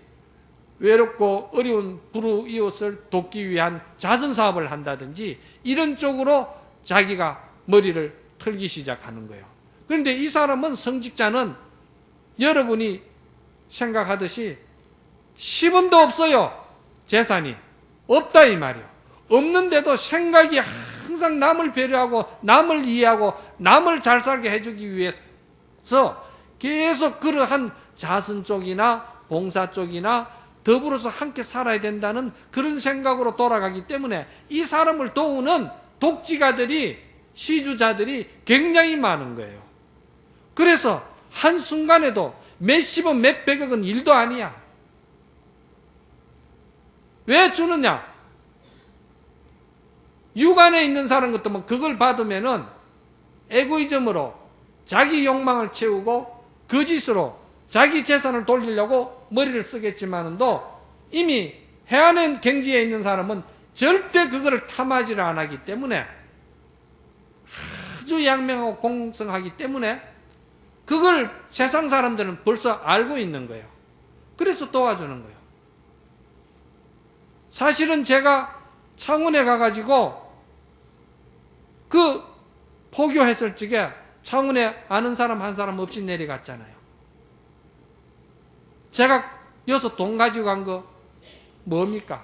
외롭고 어려운 불우이웃을 돕기 위한 자선사업을 한다든지 이런 쪽으로 자기가 머리를 털기 시작하는 거예요. 그런데 이 사람은, 성직자는 여러분이 생각하듯이 10원도 없어요. 재산이 없다 이 말이에요. 없는데도 생각이 항상 남을 배려하고 남을 이해하고 남을 잘 살게 해주기 위해서 계속 그러한 자선 쪽이나 봉사 쪽이나 더불어서 함께 살아야 된다는 그런 생각으로 돌아가기 때문에 이 사람을 도우는 독지가들이, 시주자들이 굉장히 많은 거예요. 그래서 한순간에도 몇십억 몇백억은 일도 아니야. 왜 주느냐? 육안에 있는 사람 같으면 그걸 받으면은 에고이즘으로 자기 욕망을 채우고 거짓으로 자기 재산을 돌리려고 머리를 쓰겠지만도 이미 해안의 경지에 있는 사람은 절대 그거를 탐하지를 안 하기 때문에, 아주 양명하고 공성하기 때문에 그걸 세상 사람들은 벌써 알고 있는 거예요. 그래서 도와주는 거예요. 사실은 제가 창원에 가가지고 그 포교했을 적에 창원에 아는 사람 한 사람 없이 내려갔잖아요. 제가 여기서 돈 가지고 간 거 뭡니까?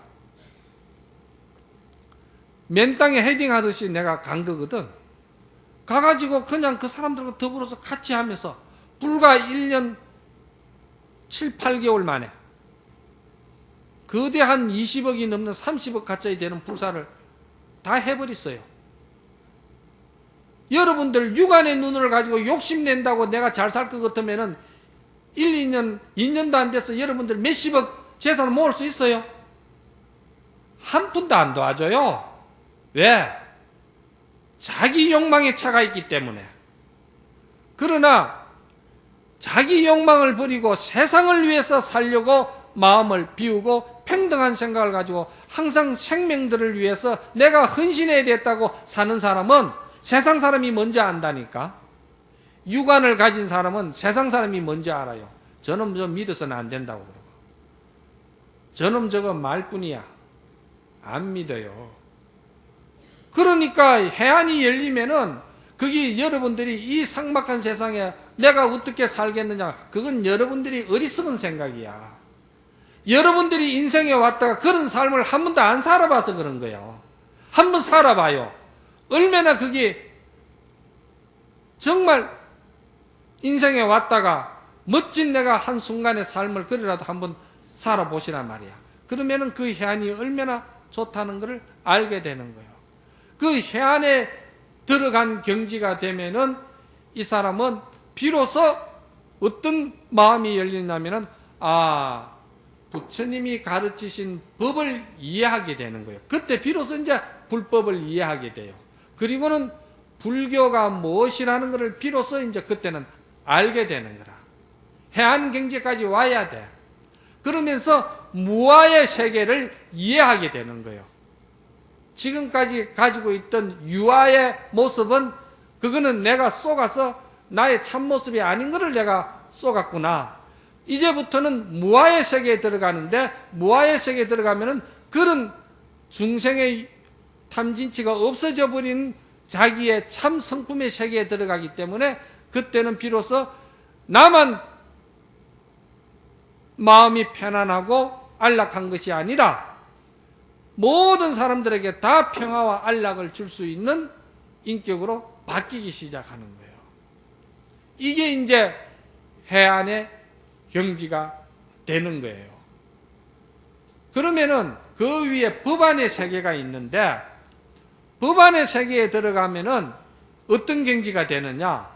맨 땅에 헤딩하듯이 내가 간 거거든. 가가지고 그냥 그 사람들과 더불어서 같이 하면서 불과 1년 7, 8개월 만에 거대한 20억이 넘는 30억 가짜이 되는 불사를 다 해버렸어요. 여러분들 육안의 눈을 가지고 욕심낸다고 내가 잘 살 것 같으면은 1, 2년, 2년도 안 돼서 여러분들 몇십억 재산을 모을 수 있어요? 한 푼도 안 도와줘요. 왜? 자기 욕망에 차가 있기 때문에. 그러나 자기 욕망을 버리고 세상을 위해서 살려고 마음을 비우고 평등한 생각을 가지고 항상 생명들을 위해서 내가 헌신해야 됐다고 사는 사람은 세상 사람이 먼저 안다니까. 육안을 가진 사람은 세상 사람이 먼저 알아요. 저놈 저 믿어서는 안 된다고 그러고. 저놈 저거 말뿐이야. 안 믿어요. 그러니까 해안이 열리면은 그게 여러분들이 이 삭막한 세상에 내가 어떻게 살겠느냐, 그건 여러분들이 어리석은 생각이야. 여러분들이 인생에 왔다가 그런 삶을 한 번도 안 살아봐서 그런 거예요. 한번 살아봐요. 얼마나 그게 정말 인생에 왔다가 멋진 내가 한순간의 삶을 그리라도 한번 살아보시란 말이야. 그러면은 그 해안이 얼마나 좋다는 것을 알게 되는 거예요. 그 해안에 들어간 경지가 되면은 이 사람은 비로소 어떤 마음이 열리냐면은 부처님이 가르치신 법을 이해하게 되는 거예요. 그때 비로소 이제 불법을 이해하게 돼요. 그리고는 불교가 무엇이라는 것을 비로소 이제 그때는 알게 되는 거라. 해안 경지까지 와야 돼. 그러면서 무아의 세계를 이해하게 되는 거예요. 지금까지 가지고 있던 유아의 모습은 그거는 내가 속아서 나의 참모습이 아닌 것을 내가 속았구나. 이제부터는 무아의 세계에 들어가는데 무아의 세계에 들어가면은 그런 중생의 탐진치가 없어져 버린 자기의 참 성품의 세계에 들어가기 때문에 그때는 비로소 나만 마음이 편안하고 안락한 것이 아니라 모든 사람들에게 다 평화와 안락을 줄 수 있는 인격으로 바뀌기 시작하는 거예요. 이게 이제 해안의 경지가 되는 거예요. 그러면은 그 위에 법안의 세계가 있는데 법안의 세계에 들어가면은 어떤 경지가 되느냐?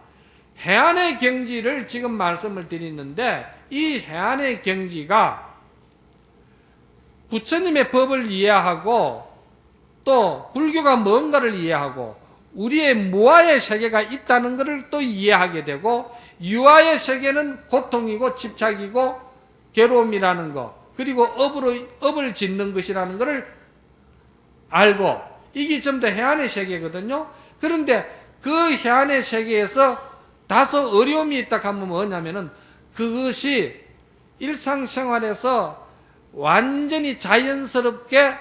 해안의 경지를 지금 말씀을 드리는데 이 해안의 경지가 부처님의 법을 이해하고 또 불교가 뭔가를 이해하고 우리의 무아의 세계가 있다는 것을 또 이해하게 되고 유아의 세계는 고통이고 집착이고 괴로움이라는 것 그리고 업을 짓는 것이라는 것을 알고 이게 전부 다 해안의 세계거든요. 그런데 그 해안의 세계에서 다소 어려움이 있다 하면 뭐냐면은 그것이 일상생활에서 완전히 자연스럽게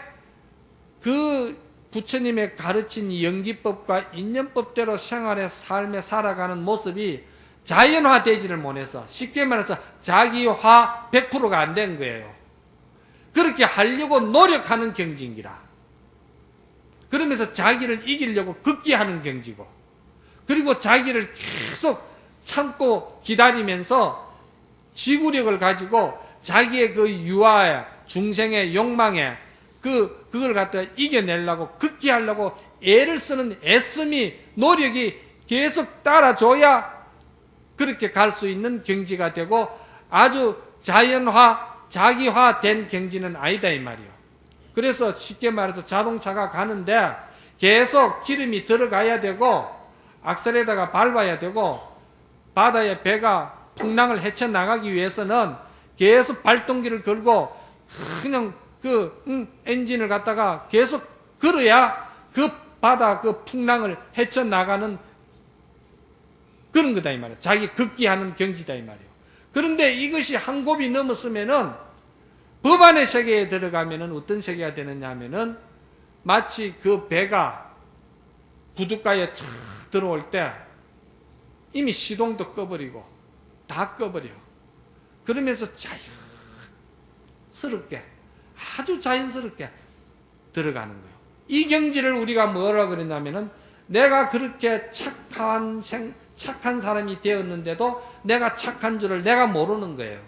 그 부처님의 가르친 연기법과 인연법대로 생활의 삶에 살아가는 모습이 자연화되지를 못해서 쉽게 말해서 자기화 100%가 안 된 거예요. 그렇게 하려고 노력하는 경지인기라. 그러면서 자기를 이기려고 극기하는 경지고 그리고 자기를 계속 참고 기다리면서 지구력을 가지고 자기의 그 유아의 중생의 욕망에 그걸 갖다 이겨내려고 극기하려고 애를 쓰는 애씀이 노력이 계속 따라줘야 그렇게 갈 수 있는 경지가 되고 아주 자연화 자기화된 경지는 아니다 이 말이에요. 그래서 쉽게 말해서 자동차가 가는데 계속 기름이 들어가야 되고 악셀에다가 밟아야 되고 바다에 배가 풍랑을 헤쳐나가기 위해서는 계속 발동기를 걸고 그냥 엔진을 갖다가 계속 걸어야 그 바다 그 풍랑을 헤쳐나가는 그런 거다 이 말이에요. 자기 극기하는 경지다 이 말이에요. 그런데 이것이 한 곱이 넘었으면은 법안의 세계에 들어가면은 어떤 세계가 되느냐 하면은 마치 그 배가 부둣가에 착 들어올 때 이미 시동도 꺼버리고 다 꺼버려. 그러면서 자연스럽게 아주 자연스럽게 들어가는 거예요. 이 경지를 우리가 뭐라 그러냐면은 내가 그렇게 착한 사람이 되었는데도 내가 착한 줄을 내가 모르는 거예요.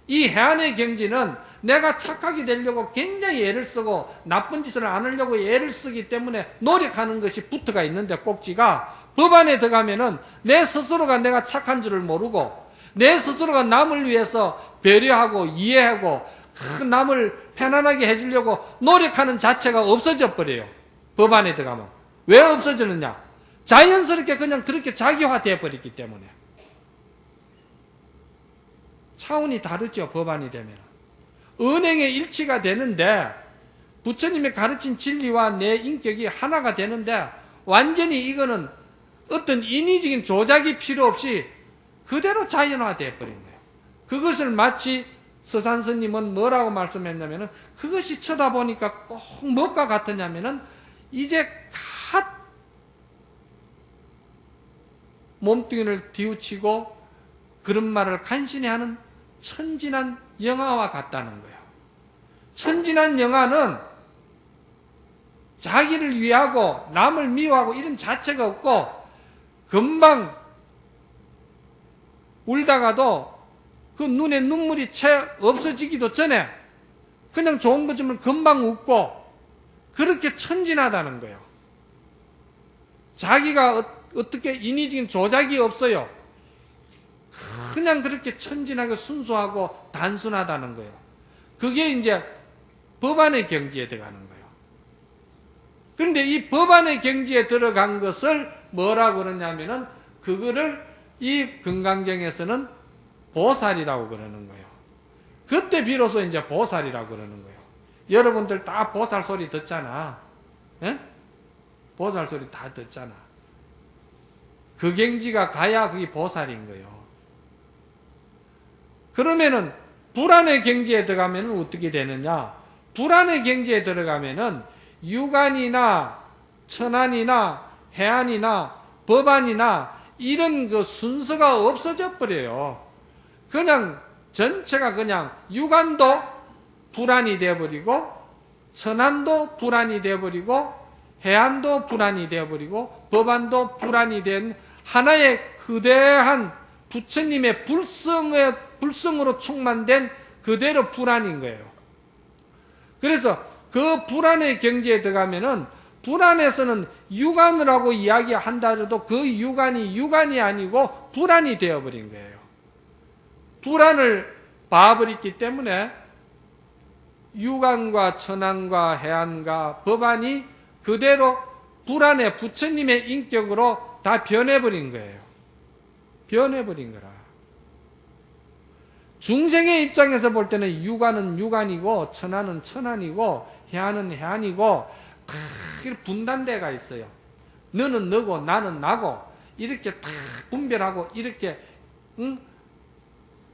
이 해안의 경지는 내가 착하게 되려고 굉장히 애를 쓰고 나쁜 짓을 안 하려고 애를 쓰기 때문에 노력하는 것이 붙어가 있는데 꼭지가 법 안에 들어가면은 내 스스로가 내가 착한 줄을 모르고 내 스스로가 남을 위해서 배려하고 이해하고 남을 편안하게 해주려고 노력하는 자체가 없어져 버려요. 법 안에 들어가면. 왜 없어지느냐? 자연스럽게 그냥 그렇게 자기화되어 버렸기 때문에. 차원이 다르죠. 법안이 되면. 은행의 일치가 되는데 부처님이 가르친 진리와 내 인격이 하나가 되는데 완전히 이거는 어떤 인위적인 조작이 필요 없이 그대로 자연화되어 버린 거예요. 그것을 마치 서산 스님은 뭐라고 말씀했냐면은 그것이 쳐다보니까 꼭 뭐가 같으냐면은 이제 갓 몸뚱이를 뒤우치고 그런 말을 간신히 하는 천진한 영화와 같다는 거예요. 천진한 영화는 자기를 위하고 남을 미워하고 이런 자체가 없고 금방 울다가도 그 눈에 눈물이 채 없어지기도 전에 그냥 좋은 것 좀 금방 웃고 그렇게 천진하다는 거예요. 자기가 어떻게 인위적인 조작이 없어요. 그냥 그렇게 천진하게 순수하고 단순하다는 거예요. 그게 이제 법안의 경지에 들어가는 거예요. 그런데 이 법안의 경지에 들어간 것을 뭐라고 그러냐면은 그거를 이 금강경에서는 보살이라고 그러는 거예요. 그때 비로소 이제 보살이라고 그러는 거예요. 여러분들 다 보살 소리 듣잖아. 예? 보살 소리 다 듣잖아. 그 경지가 가야 그게 보살인 거예요. 그러면은 불안의 경지에 들어가면 어떻게 되느냐? 불안의 경지에 들어가면은 유관이나 천안이나 해안이나 법안이나 이런 그 순서가 없어져 버려요. 그냥 전체가 그냥 유관도 불안이 되어버리고 천안도 불안이 되어버리고 해안도 불안이 되어버리고 법안도 불안이 된 하나의 거대한 부처님의 불성으로 충만된 그대로 불안인 거예요. 그래서 그 불안의 경지에 들어가면은 불안에서는 유관이라고 이야기한다 해도 그 유관이 아니고 불안이 되어버린 거예요. 불안을 봐버렸기 때문에 유관과 천안과 해안과 법안이 그대로 불안의 부처님의 인격으로 다 변해버린 거예요. 변해버린 거라. 중생의 입장에서 볼 때는 유관은 유관이고 천안은 천안이고 해안은 해안이고 다 분단대가 있어요. 너는 너고 나는 나고 이렇게 다 분별하고 이렇게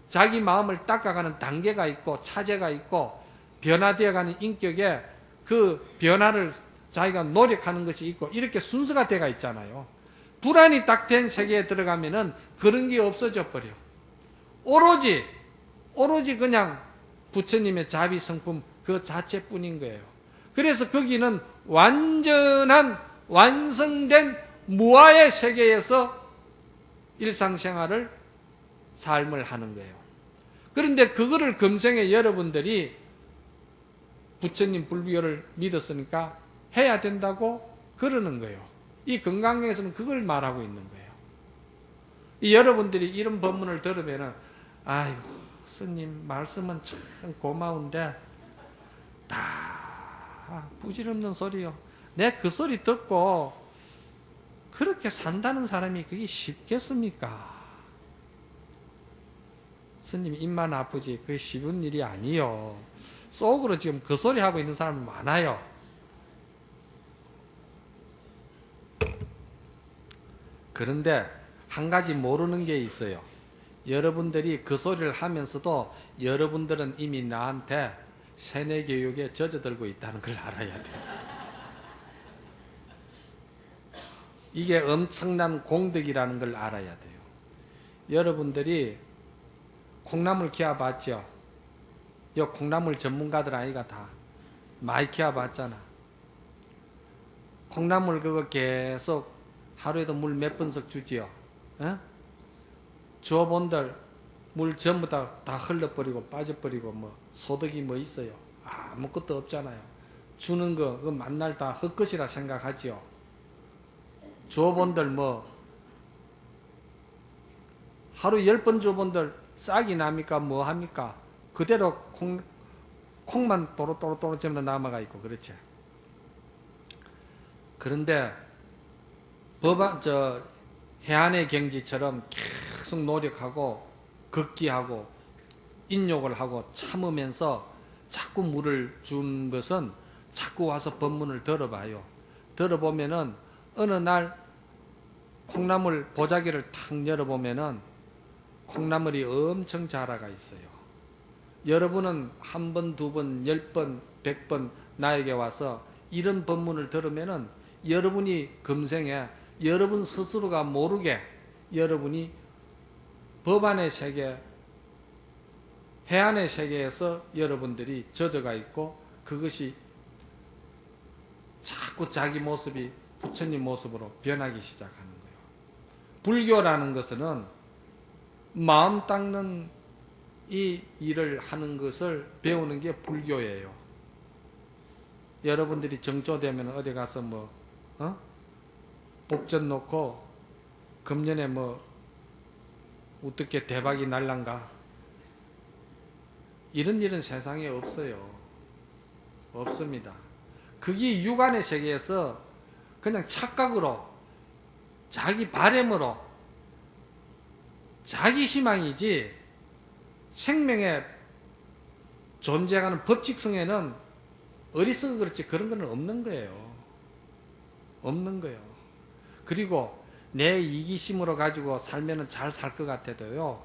자기 마음을 닦아가는 단계가 있고 차제가 있고 변화되어가는 인격에 그 변화를 자기가 노력하는 것이 있고 이렇게 순서가 되어 있잖아요. 불안이 딱 된 세계에 들어가면은 그런 게 없어져 버려. 오로지 그냥 부처님의 자비 성품 그 자체뿐인 거예요. 그래서 거기는 완전한 완성된 무아의 세계에서 일상생활을 삶을 하는 거예요. 그런데 그거를 금생에 여러분들이 부처님 불교를 믿었으니까 해야 된다고 그러는 거예요. 이 금강경에서는 그걸 말하고 있는 거예요. 이 여러분들이 이런 법문을 들으면은 아이고 스님 말씀은 참 고마운데 다 부질없는 소리요. 내 그 소리 듣고 그렇게 산다는 사람이 그게 쉽겠습니까? 스님 입만 아프지 그게 쉬운 일이 아니요. 속으로 지금 그 소리 하고 있는 사람이 많아요. 그런데 한 가지 모르는 게 있어요. 여러분들이 그 소리를 하면서도 여러분들은 이미 나한테 세뇌교육에 젖어들고 있다는 걸 알아야 돼요. 이게 엄청난 공덕이라는 걸 알아야 돼요. 여러분들이 콩나물 키워봤죠? 요 콩나물 전문가들 아이가 다 많이 키워봤잖아. 콩나물 그거 계속 하루에도 물 몇 번씩 주지요. 어? 주어본들 물 전부 다 흘러버리고 빠져버리고 뭐 소득이 뭐 있어요. 아무것도 없잖아요. 주는 거 그 만날 다 헛것이라 생각하지요. 주어본들 뭐 하루 10번 주어본들 싹이 납니까? 뭐 합니까? 그대로 콩만 또로또로 전부 남아가 있고 그렇지. 그런데 해안의 경지처럼 계속 노력하고 걷기하고 인욕을 하고 참으면서 자꾸 물을 준 것은 자꾸 와서 법문을 들어봐요. 들어보면은 어느 날 콩나물 보자기를 탁 열어보면은 콩나물이 엄청 자라가 있어요. 여러분은 한 번, 두 번, 10번, 100번 나에게 와서 이런 법문을 들으면은 여러분이 금생에 여러분 스스로가 모르게 여러분이 법안의 세계, 해안의 세계에서 여러분들이 젖어가 있고 그것이 자꾸 자기 모습이 부처님 모습으로 변하기 시작하는 거예요. 불교라는 것은 마음 닦는 이 일을 하는 것을 배우는 게 불교예요. 여러분들이 정조되면 어디 가서 복전 놓고 금년에 어떻게 대박이 날란가, 이런 일은 세상에 없어요. 없습니다. 그게 육안의 세계에서 그냥 착각으로, 자기 바램으로, 자기 희망이지 생명의 존재하는 법칙성에는 어리석어 그렇지 그런 건 없는 거예요. 없는 거예요. 그리고 내 이기심으로 가지고 살면은 잘 살 것 같아도요,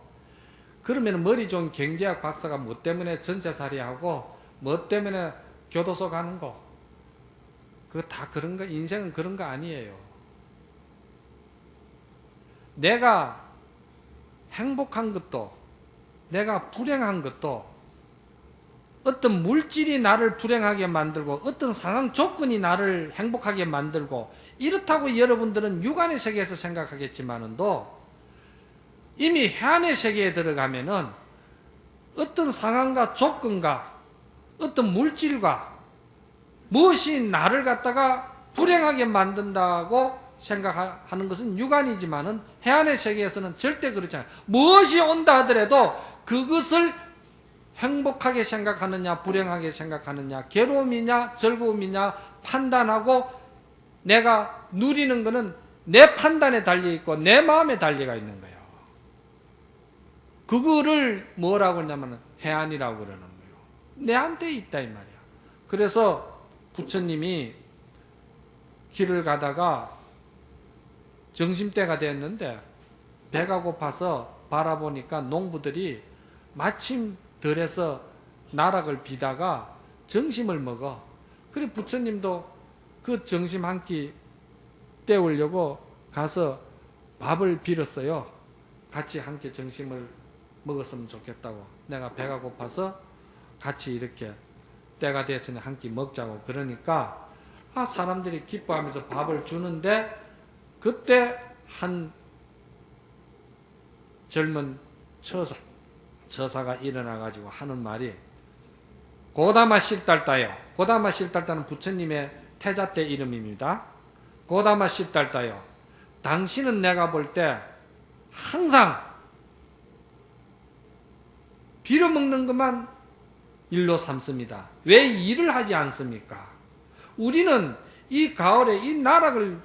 그러면 머리 좋은 경제학 박사가 뭐 때문에 전세살이 하고 뭐 때문에 교도소 가는 거, 그거 다 그런 거, 인생은 그런 거 아니에요. 내가 행복한 것도, 내가 불행한 것도 어떤 물질이 나를 불행하게 만들고 어떤 상황 조건이 나를 행복하게 만들고, 이렇다고 여러분들은 육안의 세계에서 생각하겠지만은도 이미 해안의 세계에 들어가면은 어떤 상황과 조건과 어떤 물질과 무엇이 나를 갖다가 불행하게 만든다고 생각하는 것은 육안이지만은 해안의 세계에서는 절대 그렇지 않아요. 무엇이 온다 하더라도 그것을 행복하게 생각하느냐 불행하게 생각하느냐, 괴로움이냐 즐거움이냐 판단하고 내가 누리는 것은 내 판단에 달려있고 내 마음에 달려가 있는 거예요. 그거를 뭐라고 하냐면 해안이라고 그러는 거예요. 내한테 있다 이 말이야. 그래서 부처님이 길을 가다가 점심때가 됐는데 배가 고파서 바라보니까 농부들이 마침 들에서 나락을 비다가 점심을 먹어. 그래 부처님도 그 점심 한 끼 때우려고 가서 밥을 빌었어요. 같이 함께 점심을 먹었으면 좋겠다고. 내가 배가 고파서 같이 이렇게 때가 됐으니 한 끼 먹자고. 그러니까 사람들이 기뻐하면서 밥을 주는데 그때 한 젊은 처사가 일어나가지고 하는 말이, 고다마 실달다요. 고다마 실달다는 부처님의 태자 때 이름입니다. 고다마 실달다요. 당신은 내가 볼 때 항상 빌어먹는 것만 일로 삼습니다. 왜 일을 하지 않습니까? 우리는 이 가을에 이 나락을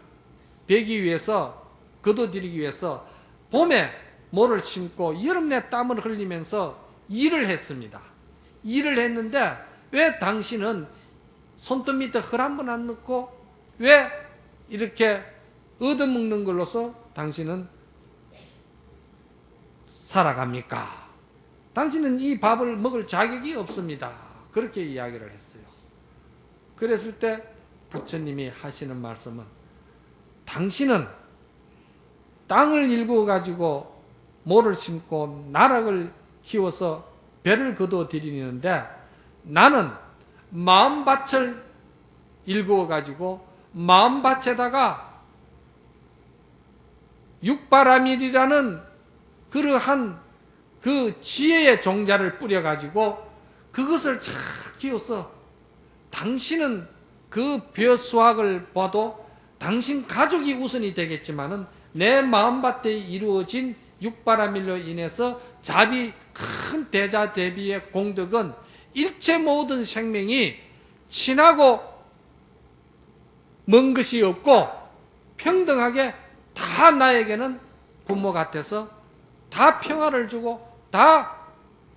베기 위해서, 거둬들이기 위해서 봄에 모를 심고 여름에 땀을 흘리면서 일을 했습니다. 일을 했는데 왜 당신은 손톱 밑에 흙 한 번 안 넣고 왜 이렇게 얻어먹는 걸로서 당신은 살아갑니까? 당신은 이 밥을 먹을 자격이 없습니다. 그렇게 이야기를 했어요. 그랬을 때 부처님이 하시는 말씀은, 당신은 땅을 일구어 가지고 모를 심고 나락을 키워서 배를 거두어 들이는데 나는 마음밭을 일구어 가지고 마음밭에다가 육바라밀이라는 그러한 그 지혜의 종자를 뿌려 가지고 그것을 잘 키워서, 당신은 그 벼수확을 봐도 당신 가족이 우선이 되겠지만은 내 마음밭에 이루어진 육바라밀로 인해서 자비 큰 대자 대비의 공덕은 일체 모든 생명이 친하고 먼 것이 없고 평등하게 다 나에게는 부모 같아서 다 평화를 주고 다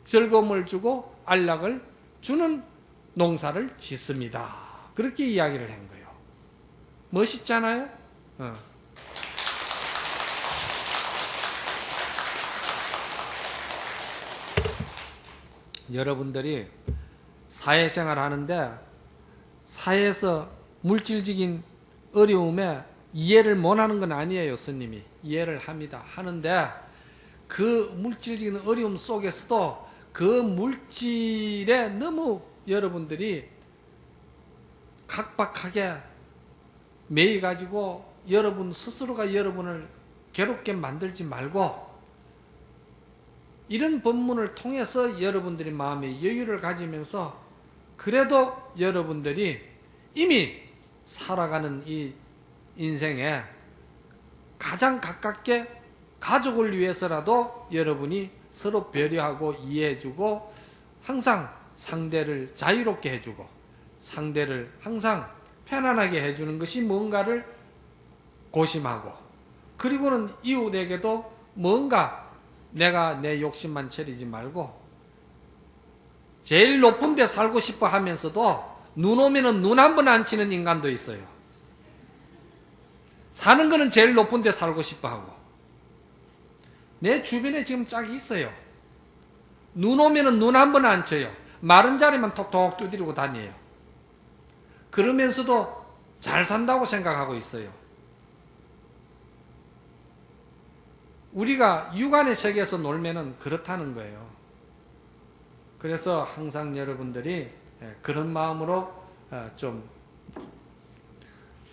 즐거움을 주고 안락을 주는 농사를 짓습니다. 그렇게 이야기를 한 거예요. 멋있잖아요? 여러분들이 사회생활 하는데 사회에서 물질적인 어려움에 이해를 못하는 건 아니에요. 스님이 이해를 합니다. 하는데 그 물질적인 어려움 속에서도 그 물질에 너무 여러분들이 각박하게 매여가지고 여러분 스스로가 여러분을 괴롭게 만들지 말고 이런 법문을 통해서 여러분들이 마음의 여유를 가지면서 그래도 여러분들이 이미 살아가는 이 인생에 가장 가깝게 가족을 위해서라도 여러분이 서로 배려하고 이해해주고 항상 상대를 자유롭게 해주고 상대를 항상 편안하게 해주는 것이 뭔가를 고심하고 그리고는 이웃에게도 뭔가 내가 내 욕심만 차리지 말고 제일 높은 데 살고 싶어 하면서도 눈 오면은 눈 한 번 안 치는 인간도 있어요. 사는 거는 제일 높은 데 살고 싶어 하고 내 주변에 지금 짝이 있어요. 눈 오면은 눈 한 번 안 쳐요. 마른 자리만 톡톡 두드리고 다녀요. 그러면서도 잘 산다고 생각하고 있어요. 우리가 육안의 세계에서 놀면은 그렇다는 거예요. 그래서 항상 여러분들이 그런 마음으로 좀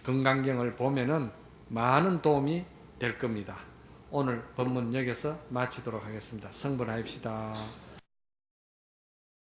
건강경을 보면은 많은 도움이 될 겁니다. 오늘 법문 여기서 마치도록 하겠습니다. 성불하십시다.